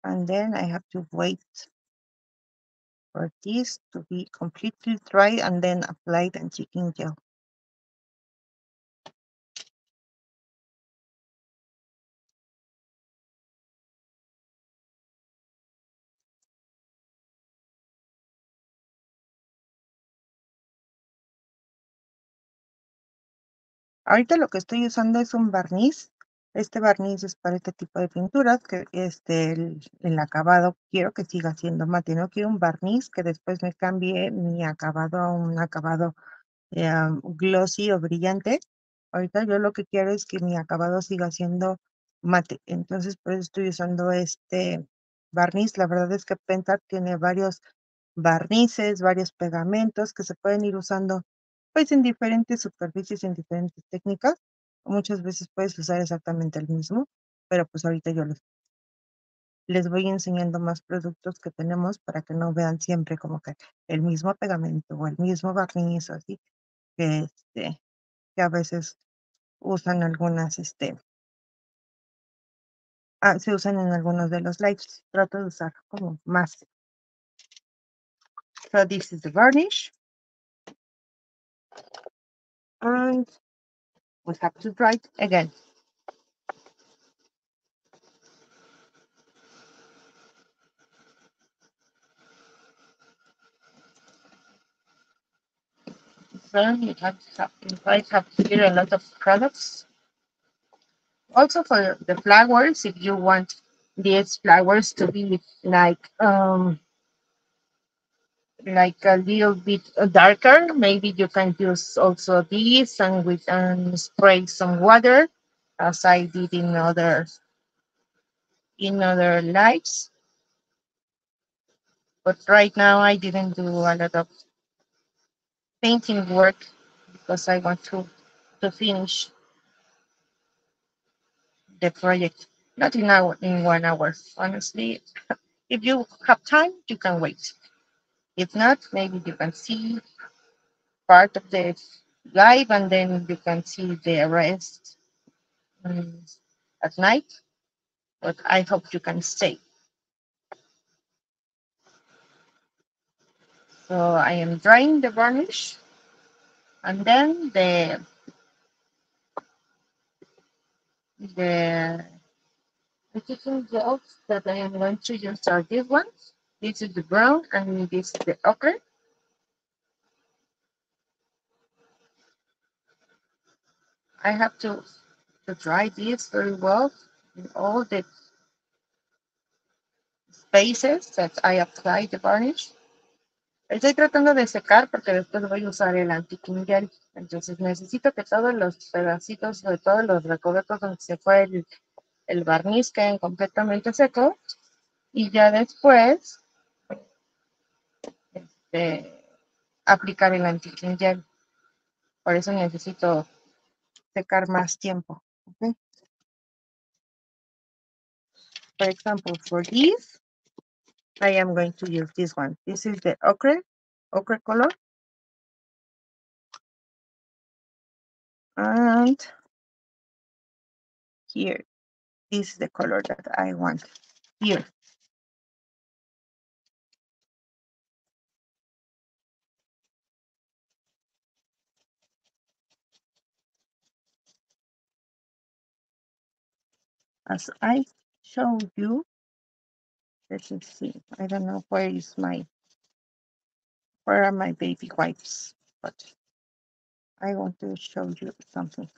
And then I have to wait for this to be completely dry and then apply the antiquing gel. Ahorita lo que estoy usando es un barniz. Este barniz es para este tipo de pinturas, que el acabado quiero que siga siendo mate. No quiero un barniz que después me cambie mi acabado a un acabado glossy o brillante. Ahorita yo lo que quiero es que mi acabado siga siendo mate. Entonces, por eso estoy usando este barniz. La verdad es que Penta tiene varios barnices, varios pegamentos que se pueden ir usando pues en diferentes superficies, en diferentes técnicas. Muchas veces puedes usar exactamente el mismo, pero pues ahorita yo les voy enseñando más productos que tenemos para que no vean siempre como que el mismo pegamento o el mismo barniz, así que, que a veces usan algunas, se usan en algunos de los lives. Trato de usar como más. So this is the varnish. And we have to dry it again. Then you guys have here a lot of products. Also for the flowers, if you want these flowers to be like a little bit darker. Maybe you can use also this and with and spray some water, as I did in other lights. But right now I didn't do a lot of painting work because I want to finish the project. Not in 1 hour, honestly. If you have time, you can wait. If not, maybe you can see part of the live and then you can see the rest um, at night. But I hope you can stay. So I am drying the varnish and then the little gels that I am going to use are these ones. This is the brown and this is the ochre. I have to dry this very well in all the spaces that I apply the varnish. Estoy tratando de secar porque después voy a usar el anti-king gel. Entonces necesito que todos los pedacitos, de todos los recovecos donde se fue el barniz queden completamente secos. Y ya después este, aplicar el anti-king gel. Por eso necesito secar más tiempo. Okay? For example, for this, I am going to use this one. This is the ochre color. And here, this is the color that I want here. As I showed you, let me see. I don't know where are my baby wipes, but I want to show you something.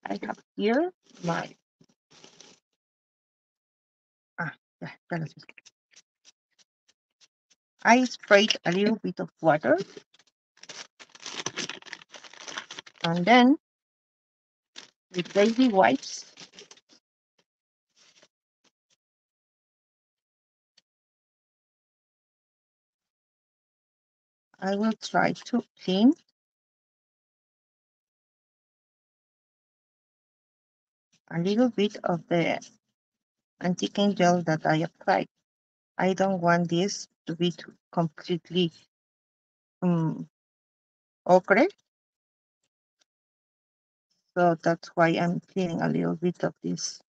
I have here my yeah, I sprayed a little bit of water and then with baby wipes I will try to clean a little bit of the anti-king gel that I applied. I don't want this to be completely ochre, so that's why I'm cleaning a little bit of this.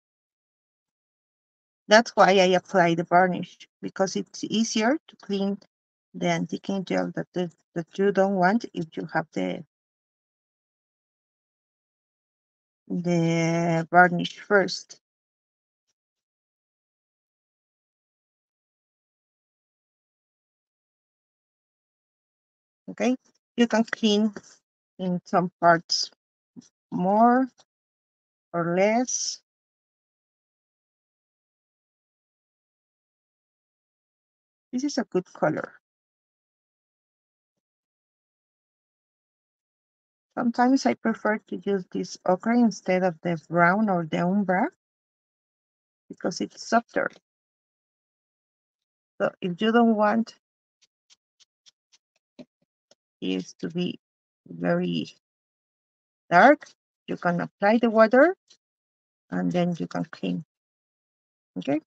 That's why I apply the varnish, because it's easier to clean the anti-king gel that you don't want if you have the varnish first. Okay, you can clean in some parts more or less. This is a good color. Sometimes I prefer to use this ochre instead of the brown or the umbra because it's softer. So if you don't want it to be very dark, you can apply the water and then you can clean. Okay.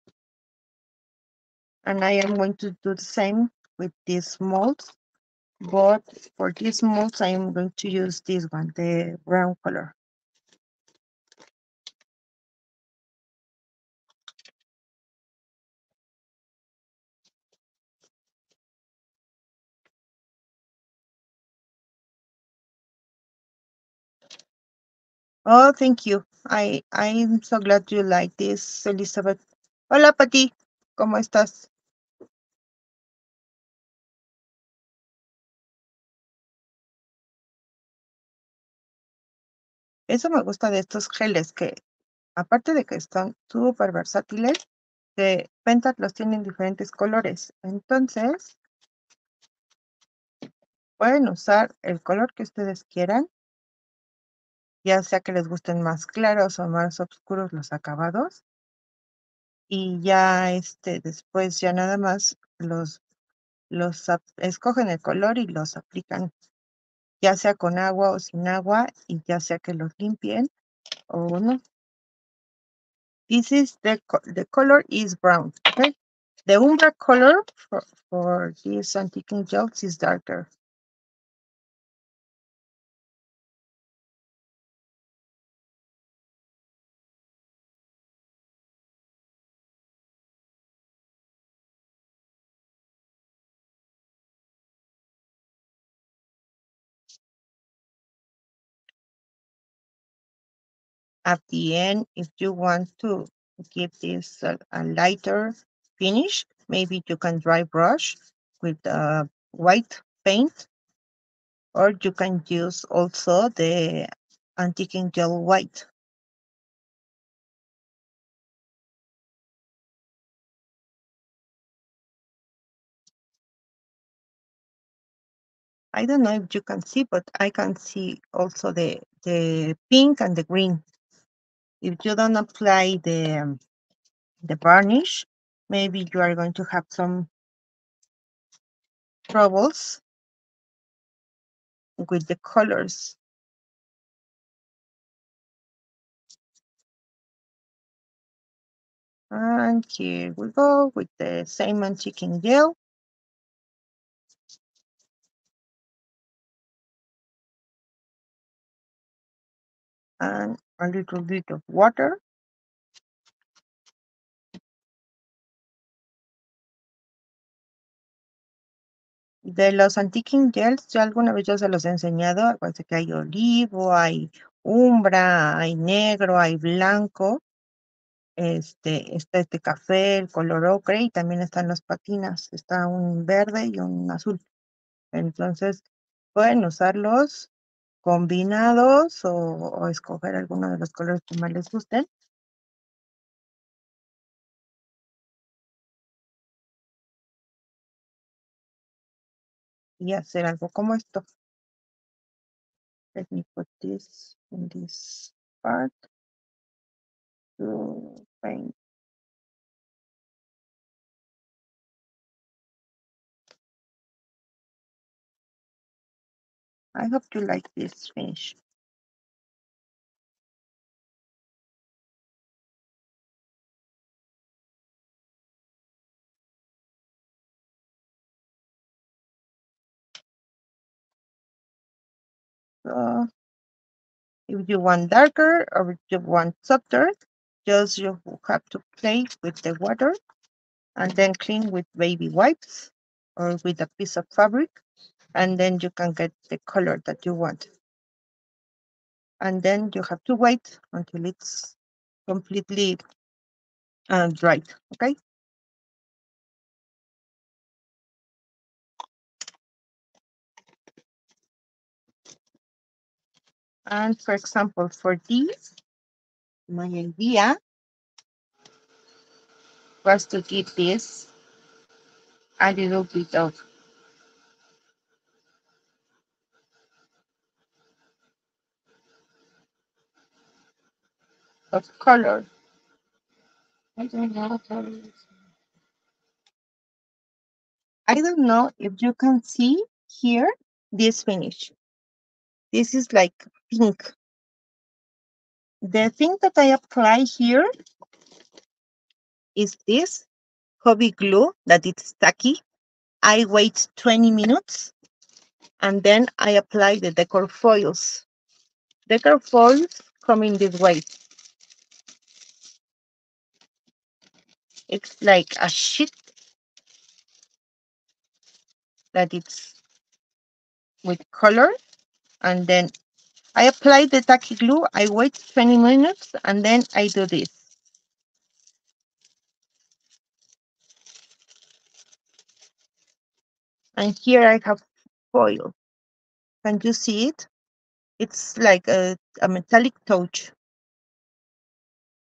And I am going to do the same with these molds, but for these molds, I am going to use this one, the brown color. Oh, thank you. I'm so glad you like this, Elizabeth. Hola, Pati. ¿Cómo estás? Eso me gusta de estos geles, que aparte de que están súper versátiles, que Penta los tienen diferentes colores. Entonces, pueden usar el color que ustedes quieran, ya sea que les gusten más claros o más oscuros los acabados. Y ya después ya nada más escogen el color y los aplican, ya sea con agua o sin agua, y ya sea que los limpien o no. This is the color is brown, okay? The umbra color for these antiquing gels is darker. At the end, if you want to give this a lighter finish, maybe you can dry brush with white paint, or you can use also the antiquing gel white. I don't know if you can see, but I can see also the pink and the green. If you don't apply the varnish, maybe you are going to have some troubles with the colors. And here we go with the same antiquing gel. And a little bit of water. De los antiquing gels, yo alguna vez yo se los he enseñado. Acuérdense que hay olivo, hay umbra, hay negro, hay blanco. Está este café, el color ocre, y también están las patinas. Está un verde y un azul. Entonces, pueden usarlos combinados o escoger alguno de los colores que más les gusten. Y hacer algo como esto. Let me put this in this part to paint. I hope you like this finish. So if you want darker or if you want softer, just you have to play with the water and then clean with baby wipes or with a piece of fabric, and then you can get the color that you want. And then you have to wait until it's completely dried, okay? And for example, for these, my idea was to give this a little bit of color. I don't know how I don't know if you can see here this finish. This is like pink. The thing that I apply here is this hobby glue that it's tacky. I wait 20 minutes and then I apply the decor foils. Decor foils come in this way. It's like a sheet that it's with color, and then I apply the tacky glue, I wait 20 minutes, and then I do this. And here I have foil. Can you see it? It's like a metallic touch.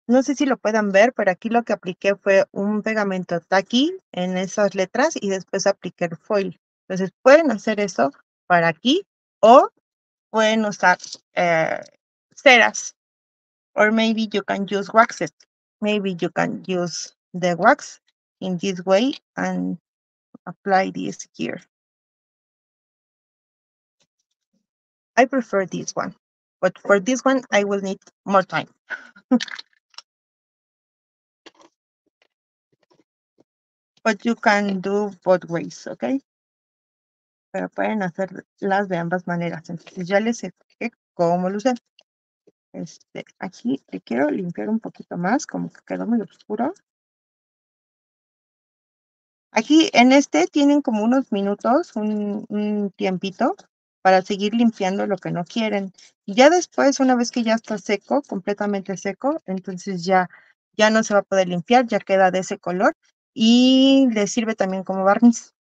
No sé si lo puedan ver, pero aquí lo que apliqué fue un pegamento tacky en esas letras y después apliqué el foil. Entonces pueden hacer eso para aquí o pueden usar ceras. Or maybe you can use waxes. Maybe you can use the wax in this way and apply this here. I prefer this one, but for this one, I will need more time. But you can do both ways, okay? Pero pueden hacerlas de ambas maneras. Entonces ya les expliqué cómo lo usé. Aquí le quiero limpiar un poquito más, como que quedó muy oscuro. Aquí en tienen como unos minutos, un tiempito para seguir limpiando lo que no quieren. Y ya después, una vez que ya está seco, completamente seco, entonces ya no se va a poder limpiar, ya queda de ese color y le sirve también como barniz.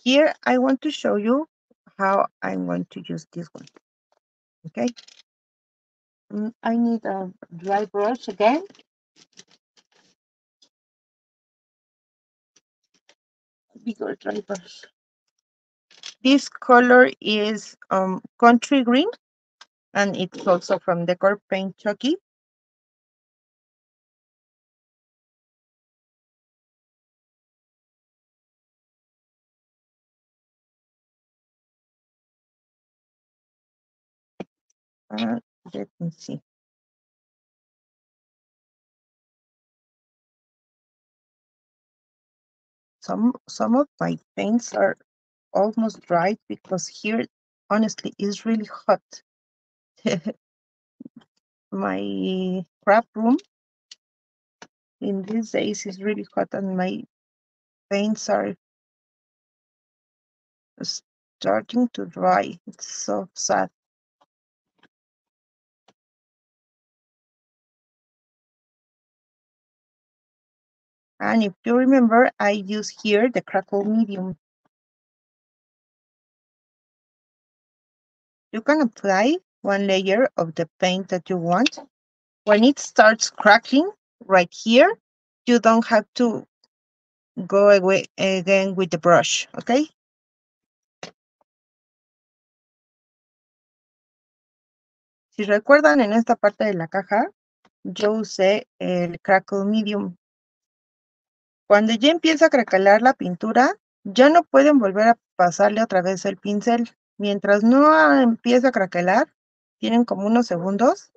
Here I want to show you how I'm going to use this one. Okay. I need a dry brush again. Bigger dry brush. This color is country green, and it's also from Decor Paint Chucky. Let me see. Some of my paints are almost dried because here, honestly, is really hot. My craft room in these days is really hot, and my paints are starting to dry. It's so sad. And if you remember, I use here the crackle medium. You can apply one layer of the paint that you want. When it starts cracking right here, you don't have to go away again with the brush, okay? Si recuerdan, en esta parte de la caja, yo usé el crackle medium. Cuando ya empieza a craquelar la pintura, ya no pueden volver a pasarle otra vez el pincel. Mientras no empieza a craquelar, tienen como unos segundos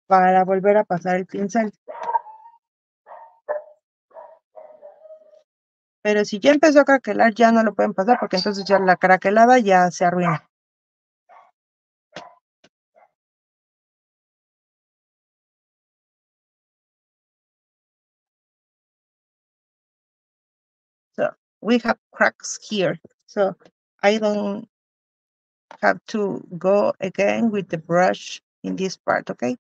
para volver a pasar el pincel. Pero si ya empezó a craquelar, ya no lo pueden pasar porque entonces ya la craquelada ya se arruina. So we have cracks here. So I don't have to go again with the brush in this part, okay?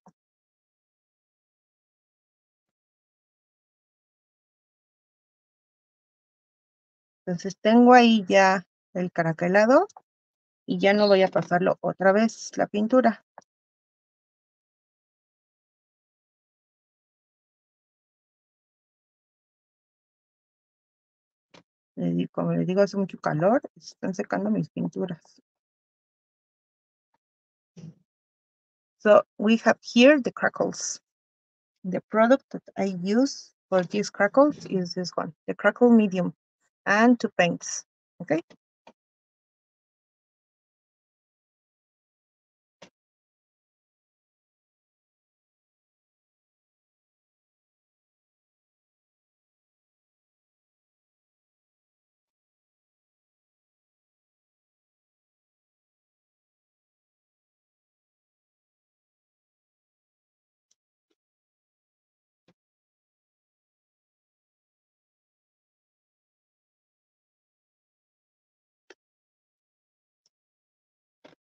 Entonces tengo ahí ya el craquelado y ya no voy a pasarlo otra vez la pintura. Como les digo, hace mucho calor, están secando mis pinturas. So we have here the crackles. The product that I use for these crackles is this one, the crackle medium, and two paints, okay?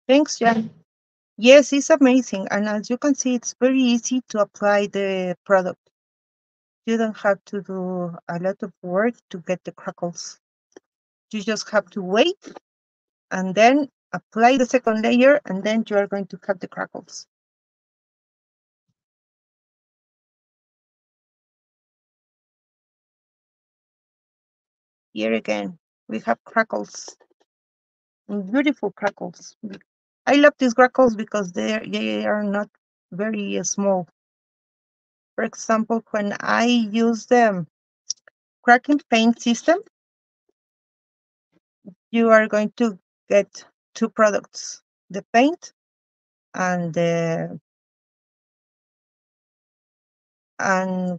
Thanks, Jan. Yes, it's amazing. And as you can see, it's very easy to apply the product. you don't have to do a lot of work to get the crackles. You just have to wait and then apply the second layer, and then you are going to have the crackles. Here again, we have crackles, beautiful crackles. I love these crackles because they are not very small. For example, when I use the cracking paint system, you are going to get two products, the paint and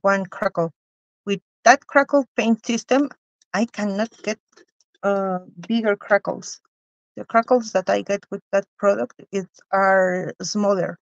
one crackle. With that crackle paint system, I cannot get bigger crackles. The crackles that I get with that product are smaller.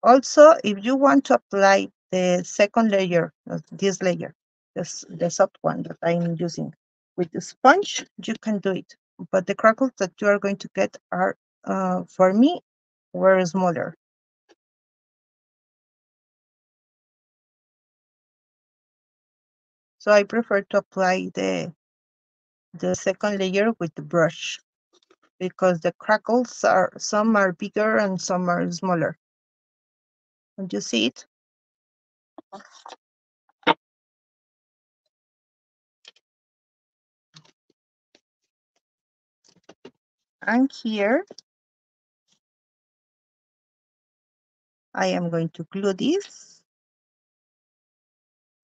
Also, if you want to apply the second layer, this layer, the soft one that I'm using, with the sponge, you can do it. But the crackles that you are going to get are, for me, were smaller. So I prefer to apply the second layer with the brush because the crackles are, some are bigger and some are smaller. Can you see it? And here, I am going to glue this.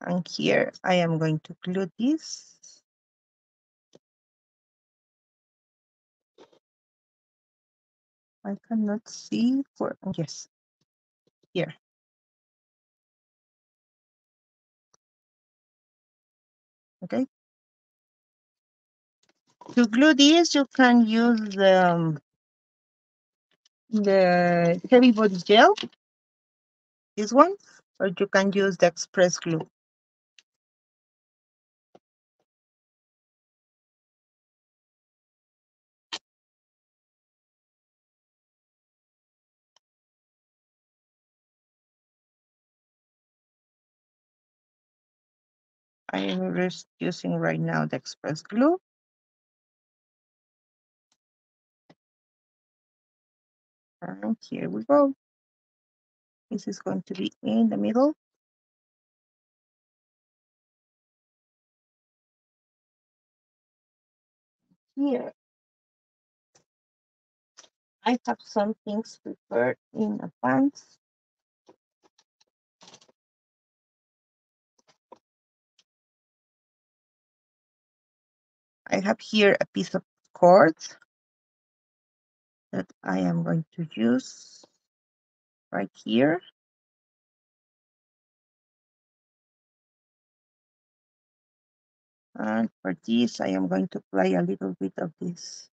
And here, I am going to glue this. I cannot see for, yes, here. Okay. To glue this, you can use the heavy body gel, this one, or you can use the express glue. I am just using right now the express glue. And here we go. This is going to be in the middle. Here, I have some things prepared in advance. I have here a piece of cord that I am going to use right here. And for this, I am going to apply a little bit of this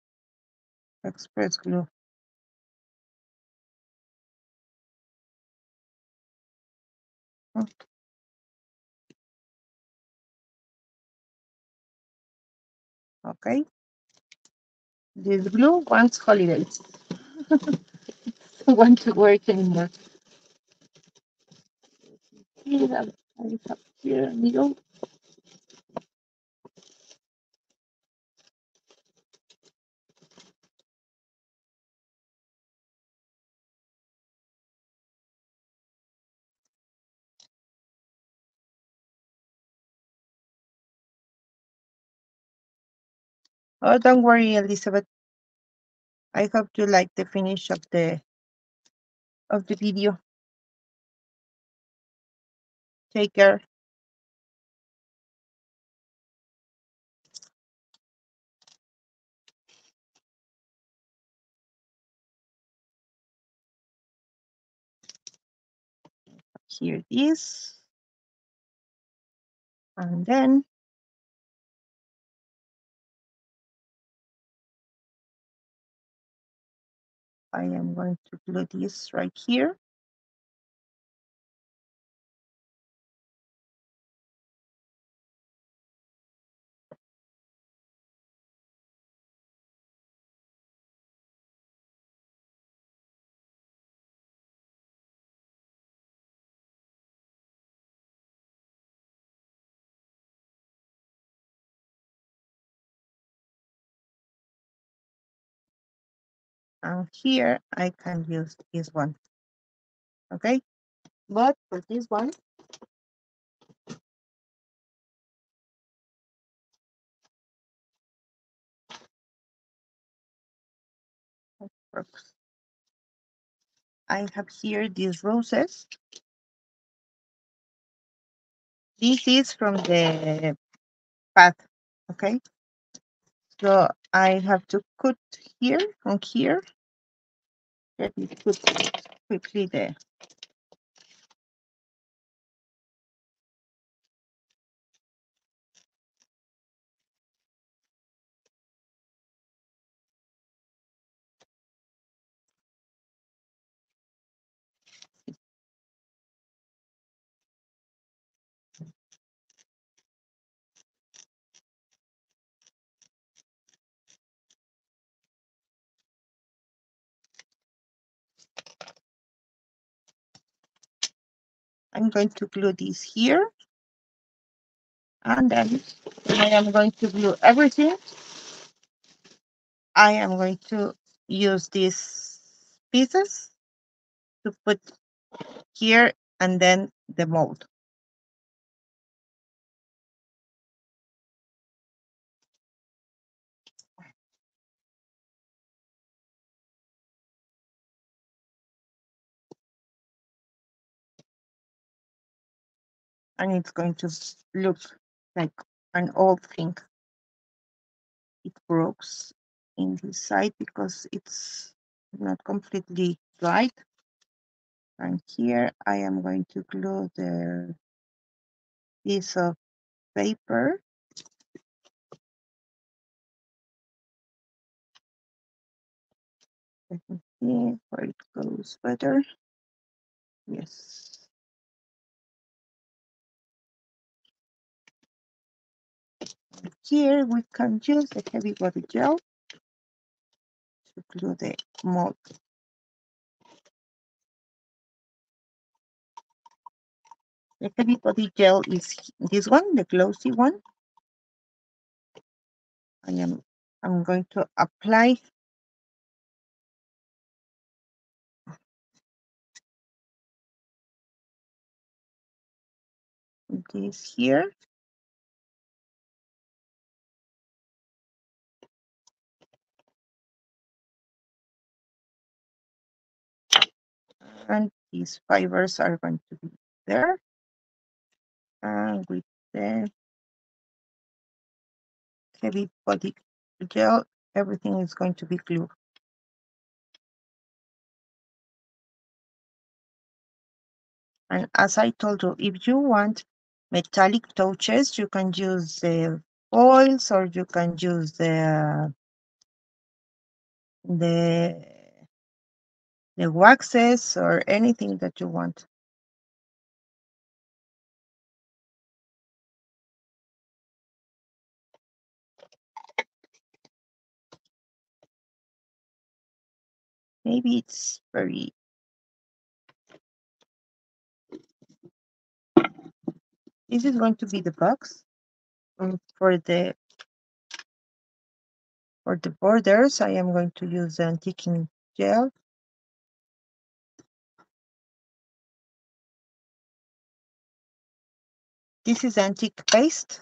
express glue. Okay. This glue wants holidays. Don't want to work anymore. Here, I have here a needle. Oh, don't worry, Elizabeth. I hope you like the finish of the video. Take care. Here it is. And then I am going to glue this right here. And here I can use this one. Okay, but for this one, I have here these roses. This is from the path. Okay, so I have to cut here on here. Let me put quickly the I'm going to glue this here, and then when I am going to glue everything, I am going to use these pieces to put here and then the mold. And it's going to look like an old thing. It breaks in this side because it's not completely dried. And here I am going to glue the piece of paper. Let me see where it goes better. Yes. Here we can use the heavy body gel to glue the mold. The heavy body gel is this one, the glossy one. I'm going to apply this here. And these fibers are going to be there. And with the heavy body gel, everything is going to be glued. And as I told you, if you want metallic touches, you can use the foils or you can use the waxes or anything that you want. Maybe it's very. This is going to be the box for the borders. I am going to use the antiquing gel. This is antique paste.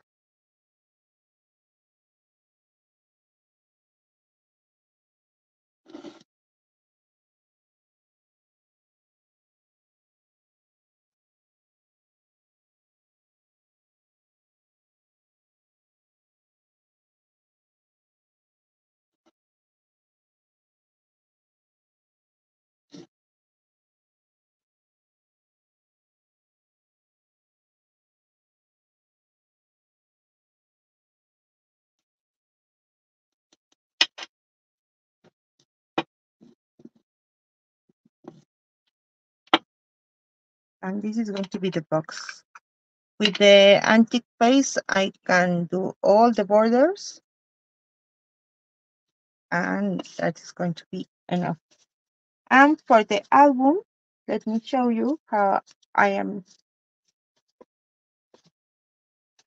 And this is going to be the box. With the antique paste, I can do all the borders. And that is going to be enough. And for the album, let me show you how I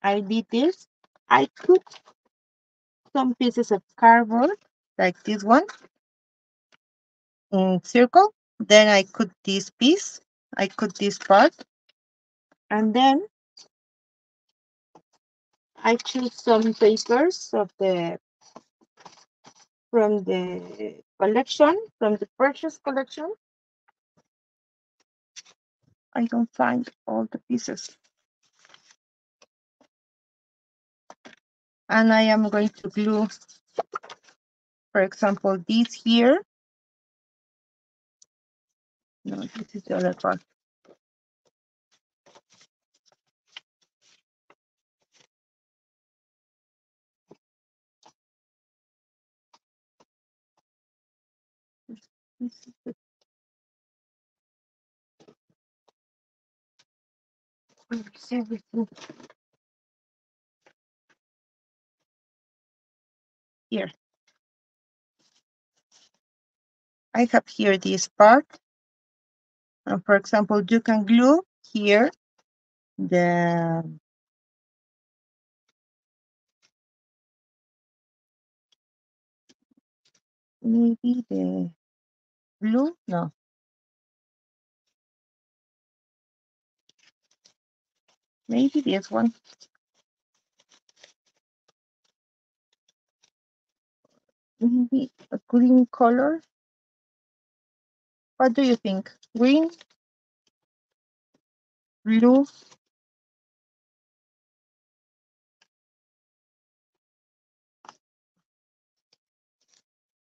did this. I took some pieces of cardboard, like this one, circle. Then I cut this piece. I cut this part. And then I choose some papers of the from the collection, from the purchase collection. I don't find all the pieces. And I am going to glue, for example, this here. No, this is the other part. This is the, everything here. I have here this part. And for example, you can glue here the maybe the blue. No, maybe this one. Maybe a green color. What do you think? Green, blue.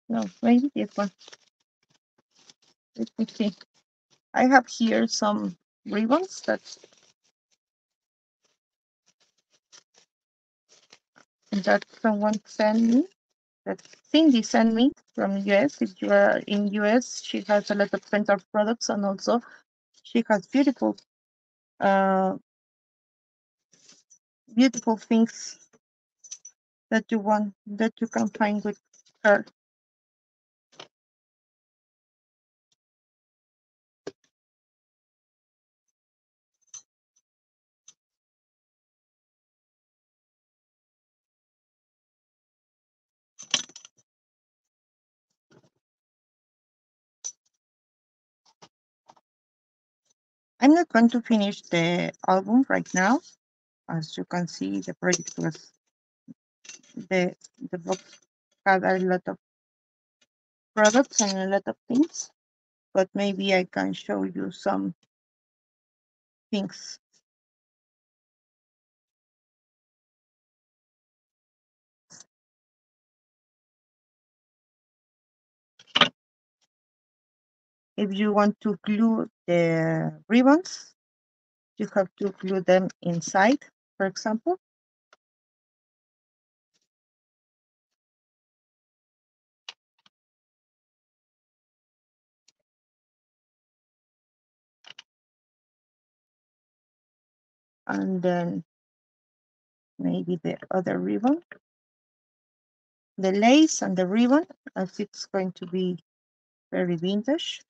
No, maybe this one. Let me see. I have here some ribbons that someone sent me. That Cindy sent me from US. If you are in US, she has a lot of printer products, and also she has uh, beautiful things that you can find with her. I'm not going to finish the album right now. As you can see, the project was the book had a lot of products and a lot of things, but maybe I can show you some things. If you want to glue the ribbons, you have to glue them inside, for example. And then maybe the other ribbon, the lace and the ribbon, as it's going to be very vintage.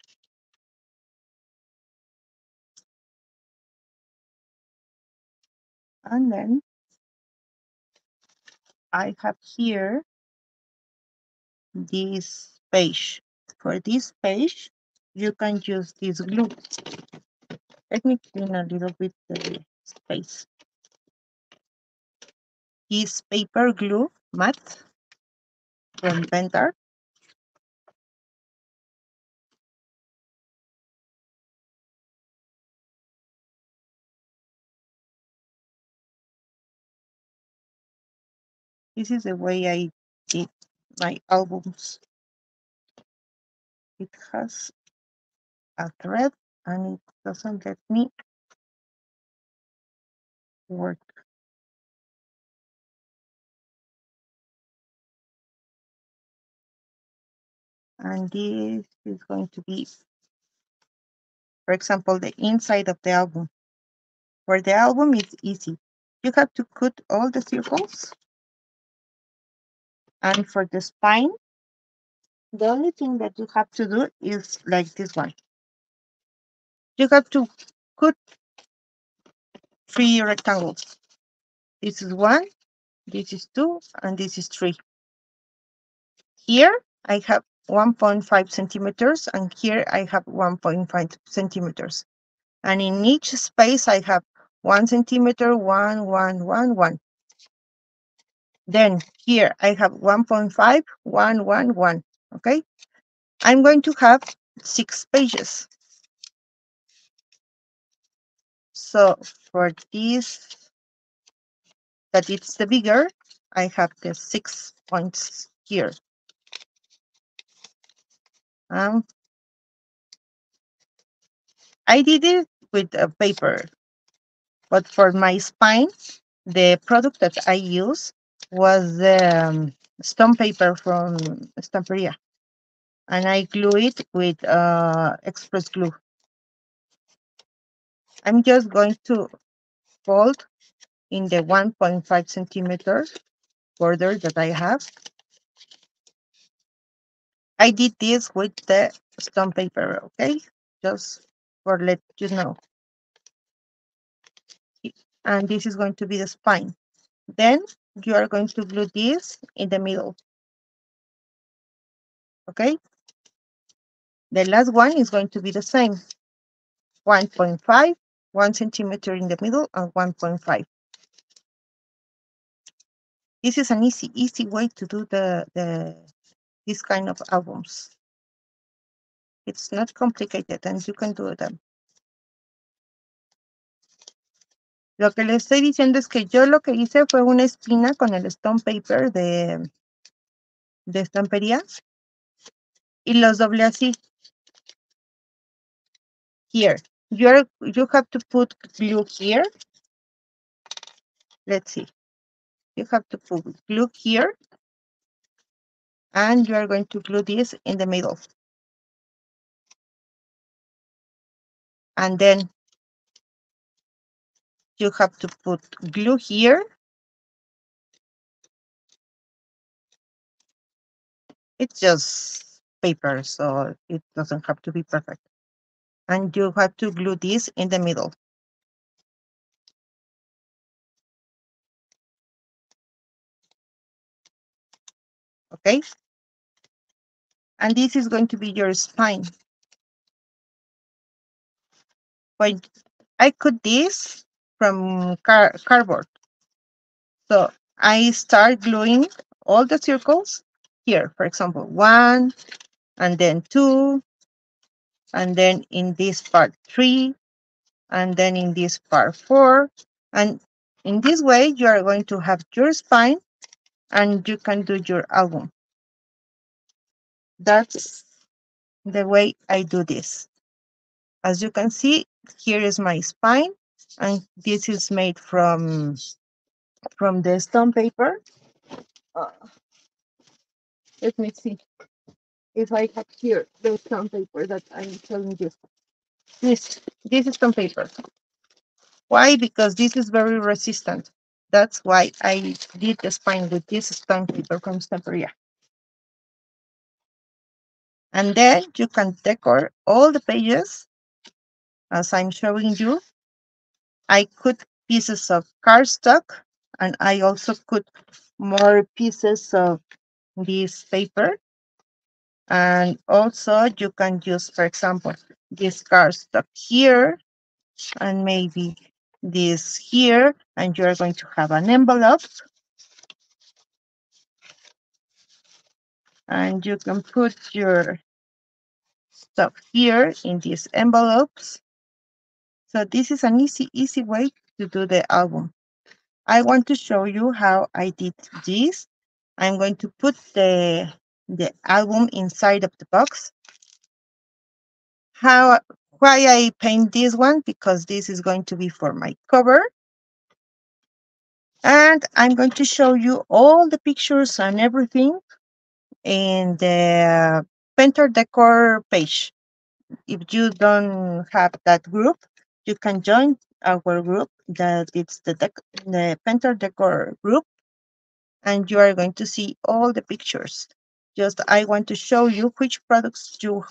And then I have here this page. For this page, you can use this glue. Let me clean a little bit the space. This paper glue matte from Pentacolor. This is the way I did my albums. It has a thread and it doesn't let me work. And this is going to be, for example, the inside of the album. For the album, it's easy. You have to cut all the circles. And for the spine, the only thing that you have to do is like this one. You have to cut 3 rectangles. This is 1, this is 2, and this is 3. Here I have 1.5 centimeters, and here I have 1.5 centimeters. And in each space, I have 1 centimeter, 1, 1, 1, 1. Then here I have 1.5, 1, 1, 1. Okay? I'm going to have 6 pages. So for this, that it's the bigger, I have the 6 points here. I did it with a paper, but for my spine, the product that I use was the stone paper from Stamperia, and I glue it with express glue. I'm just going to fold in the 1.5 centimeter border that I have. I did this with the stone paper, okay? Just for let you know. And this is going to be the spine. Then you are going to glue this in the middle, okay? The last one is going to be the same. 1.5, 1 centimeter in the middle, and 1.5. This is an easy way to do this kind of albums. It's not complicated, and you can do them. Lo que le estoy diciendo es que yo lo que hice fue una espina con el stone paper de estampería y los doblé así. Here, you have to put glue here. Let's see. You have to put glue here, and you are going to glue this in the middle. And then you have to put glue here. It's just paper, so it doesn't have to be perfect. And you have to glue this in the middle. Okay? And this is going to be your spine. But I cut this from cardboard. So I start gluing all the circles here. For example, 1, and then 2, and then in this part 3, and then in this part 4. And in this way, you are going to have your spine, and you can do your album. That's the way I do this. As you can see, here is my spine, and this is made from the stone paper. Let me see if I have here the stone paper that I'm telling you. This is stone paper. Why? Because this is very resistant. That's why I did the spine with this stone paper from Stamperia. And then you can decor all the pages as I'm showing you. I cut pieces of cardstock, and I also cut more pieces of this paper. And also you can use, for example, this cardstock here, and maybe this here, and you're going to have an envelope. And you can put your stuff here in these envelopes. So this is an easy way to do the album. I want to show you how I did this. I'm going to put the album inside of the box. Why I paint this one? Because this is going to be for my cover. And I'm going to show you all the pictures and everything in the Pentacolor page. If you don't have that group, you can join our group. That it's the Pentacolor group, and you are going to see all the pictures. Just I want to show you which products you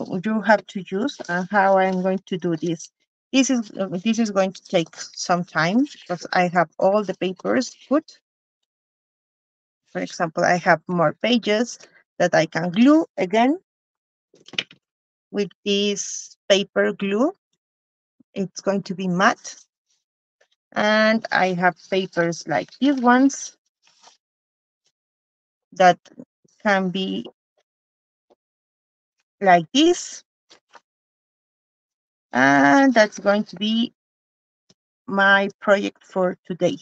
have to use and how I'm going to do this. This is going to take some time because I have all the papers put. For example, I have more pages that I can glue again. with this paper glue. It's going to be matte. And I have papers like these ones that can be like this. And that's going to be my project for today.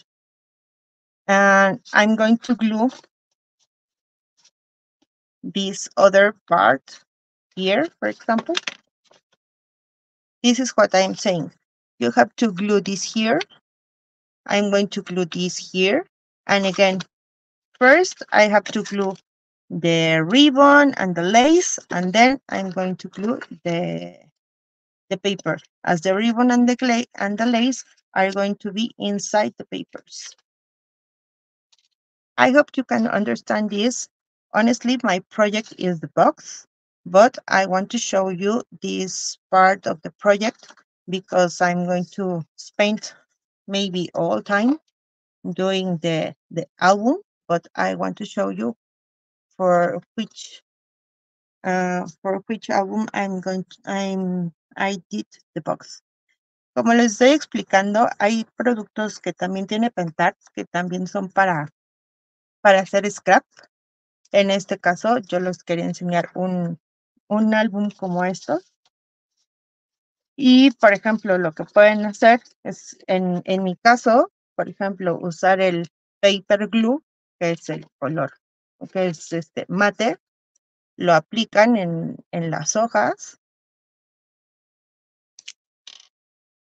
And I'm going to glue this other part here, for example. This is what I'm saying. You have to glue this here. I'm going to glue this here. And again, first I have to glue the ribbon and the lace, and then I'm going to glue the paper, as the ribbon and the lace are going to be inside the papers. I hope you can understand this. Honestly, my project is the box, but I want to show you this part of the project because I'm going to spend maybe all time doing the album, but I want to show you for which album I did the box. Como les estoy explicando, hay productos que también tiene Pentax que también son para hacer scrap. En este caso, yo les quería enseñar un álbum como estos. Y, por ejemplo, lo que pueden hacer es, en mi caso, por ejemplo, usar el paper glue, que es el color, que es mate, lo aplican en las hojas.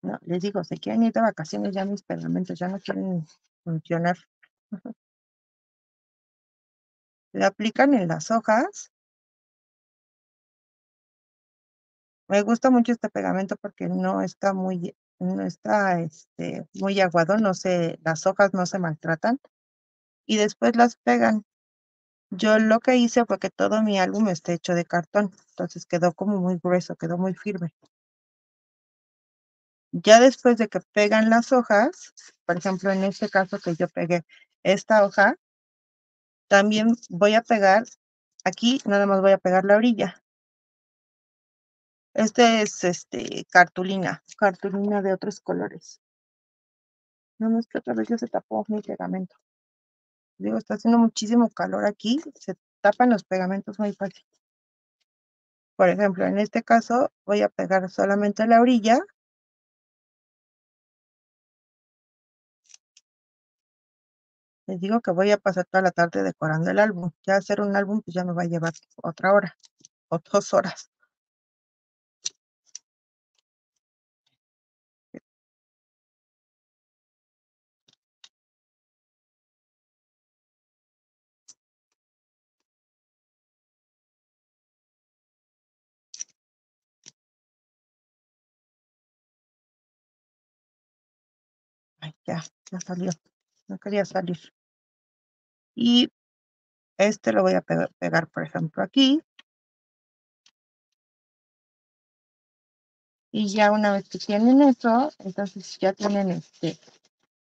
No, les digo, se quieren ir de vacaciones ya mis pegamentos, ya no quieren funcionar. Lo aplican en las hojas. Me gusta mucho este pegamento porque no está muy aguado, las hojas no se maltratan y después las pegan. Yo lo que hice fue que todo mi álbum está hecho de cartón, entonces quedó como muy grueso, quedó muy firme. Ya después de que pegan las hojas, por ejemplo, en este caso que yo pegué esta hoja, también voy a pegar, aquí nada más voy a pegar la orilla. Este es cartulina de otros colores. No, no es que otra vez ya se tapó mi pegamento. Digo, está haciendo muchísimo calor aquí, se tapan los pegamentos muy fácil. Por ejemplo, en este caso voy a pegar solamente la orilla. Les digo que voy a pasar toda la tarde decorando el álbum. Ya hacer un álbum pues ya me va a llevar otra hora o 2 horas. Ay, ya salió. No quería salir. Y lo voy a pegar, por ejemplo, aquí. Y ya una vez que tienen eso, entonces ya tienen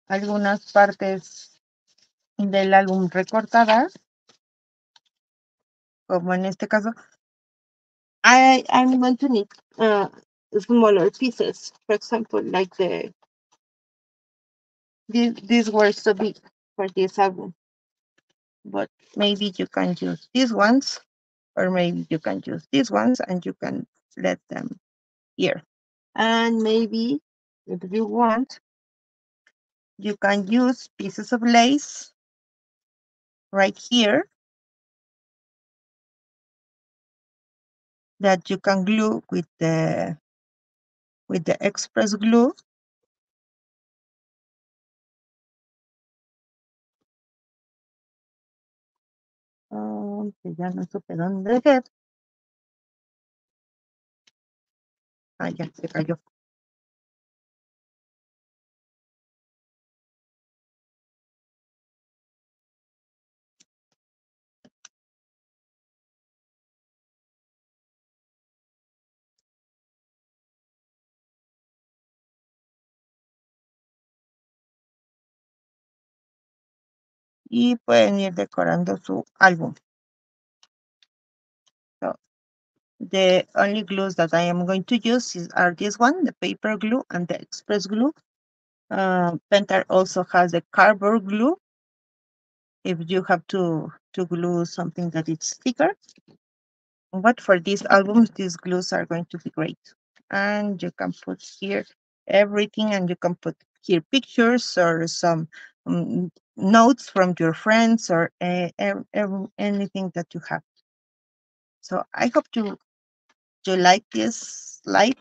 algunas partes del álbum recortadas, como en este caso. I'm going to need smaller pieces, for example, like these were so big for this album, but maybe you can use these ones, or maybe you can use these ones and you can let them here. And maybe if you want, you can use pieces of lace right here that you can glue with the express glue. Que ya no supe dónde dejé. Ah, ya se cayó. Y pueden ir decorando su álbum. So, The only glues that I am going to use are this one, the paper glue and the express glue. Pentar also has the cardboard glue if you have to glue something that is thicker. But for these albums, these glues are going to be great. And you can put here everything, and you can put here pictures or some notes from your friends or anything that you have. So I hope you like this slide.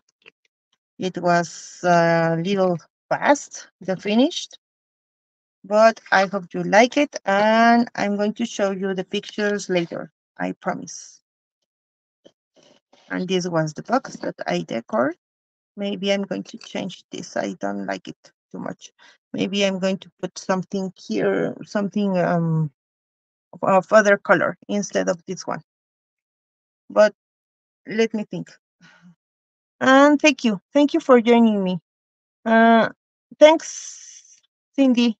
It was a little fast, the finished, but I hope you like it, and I'm going to show you the pictures later, I promise. And this was the box that I decorated. Maybe I'm going to change this. I don't like it too much. Maybe I'm going to put something here, something of other color instead of this one. But let me think. And thank you. Thank you for joining me. Uh, thanks, Cindy.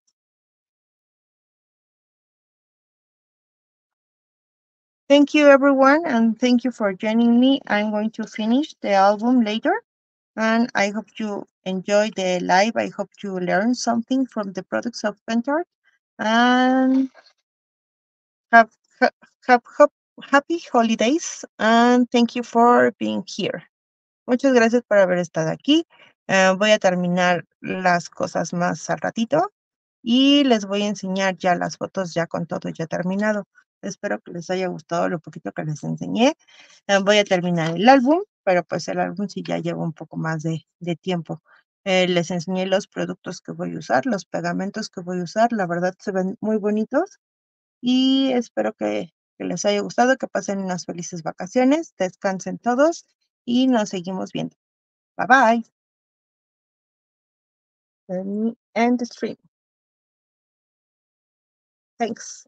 Thank you, everyone, and thank you for joining me. I'm going to finish the album later, and I hope you enjoy the live. I hope you learn something from the products of Pentar, and have ha- have happy holidays. And thank you for being here. Muchas gracias por haber estado aquí. Voy a terminar las cosas más al ratito y les voy a enseñar ya las fotos ya con todo ya terminado. Espero que les haya gustado lo poquito que les enseñé. Voy a terminar el álbum, pero pues el álbum sí ya lleva un poco más de tiempo. Les enseñé los productos que voy a usar, los pegamentos que voy a usar. La verdad se ven muy bonitos y espero que les haya gustado, que pasen unas felices vacaciones, descansen todos y nos seguimos viendo. Bye bye. Let me end the stream. Thanks.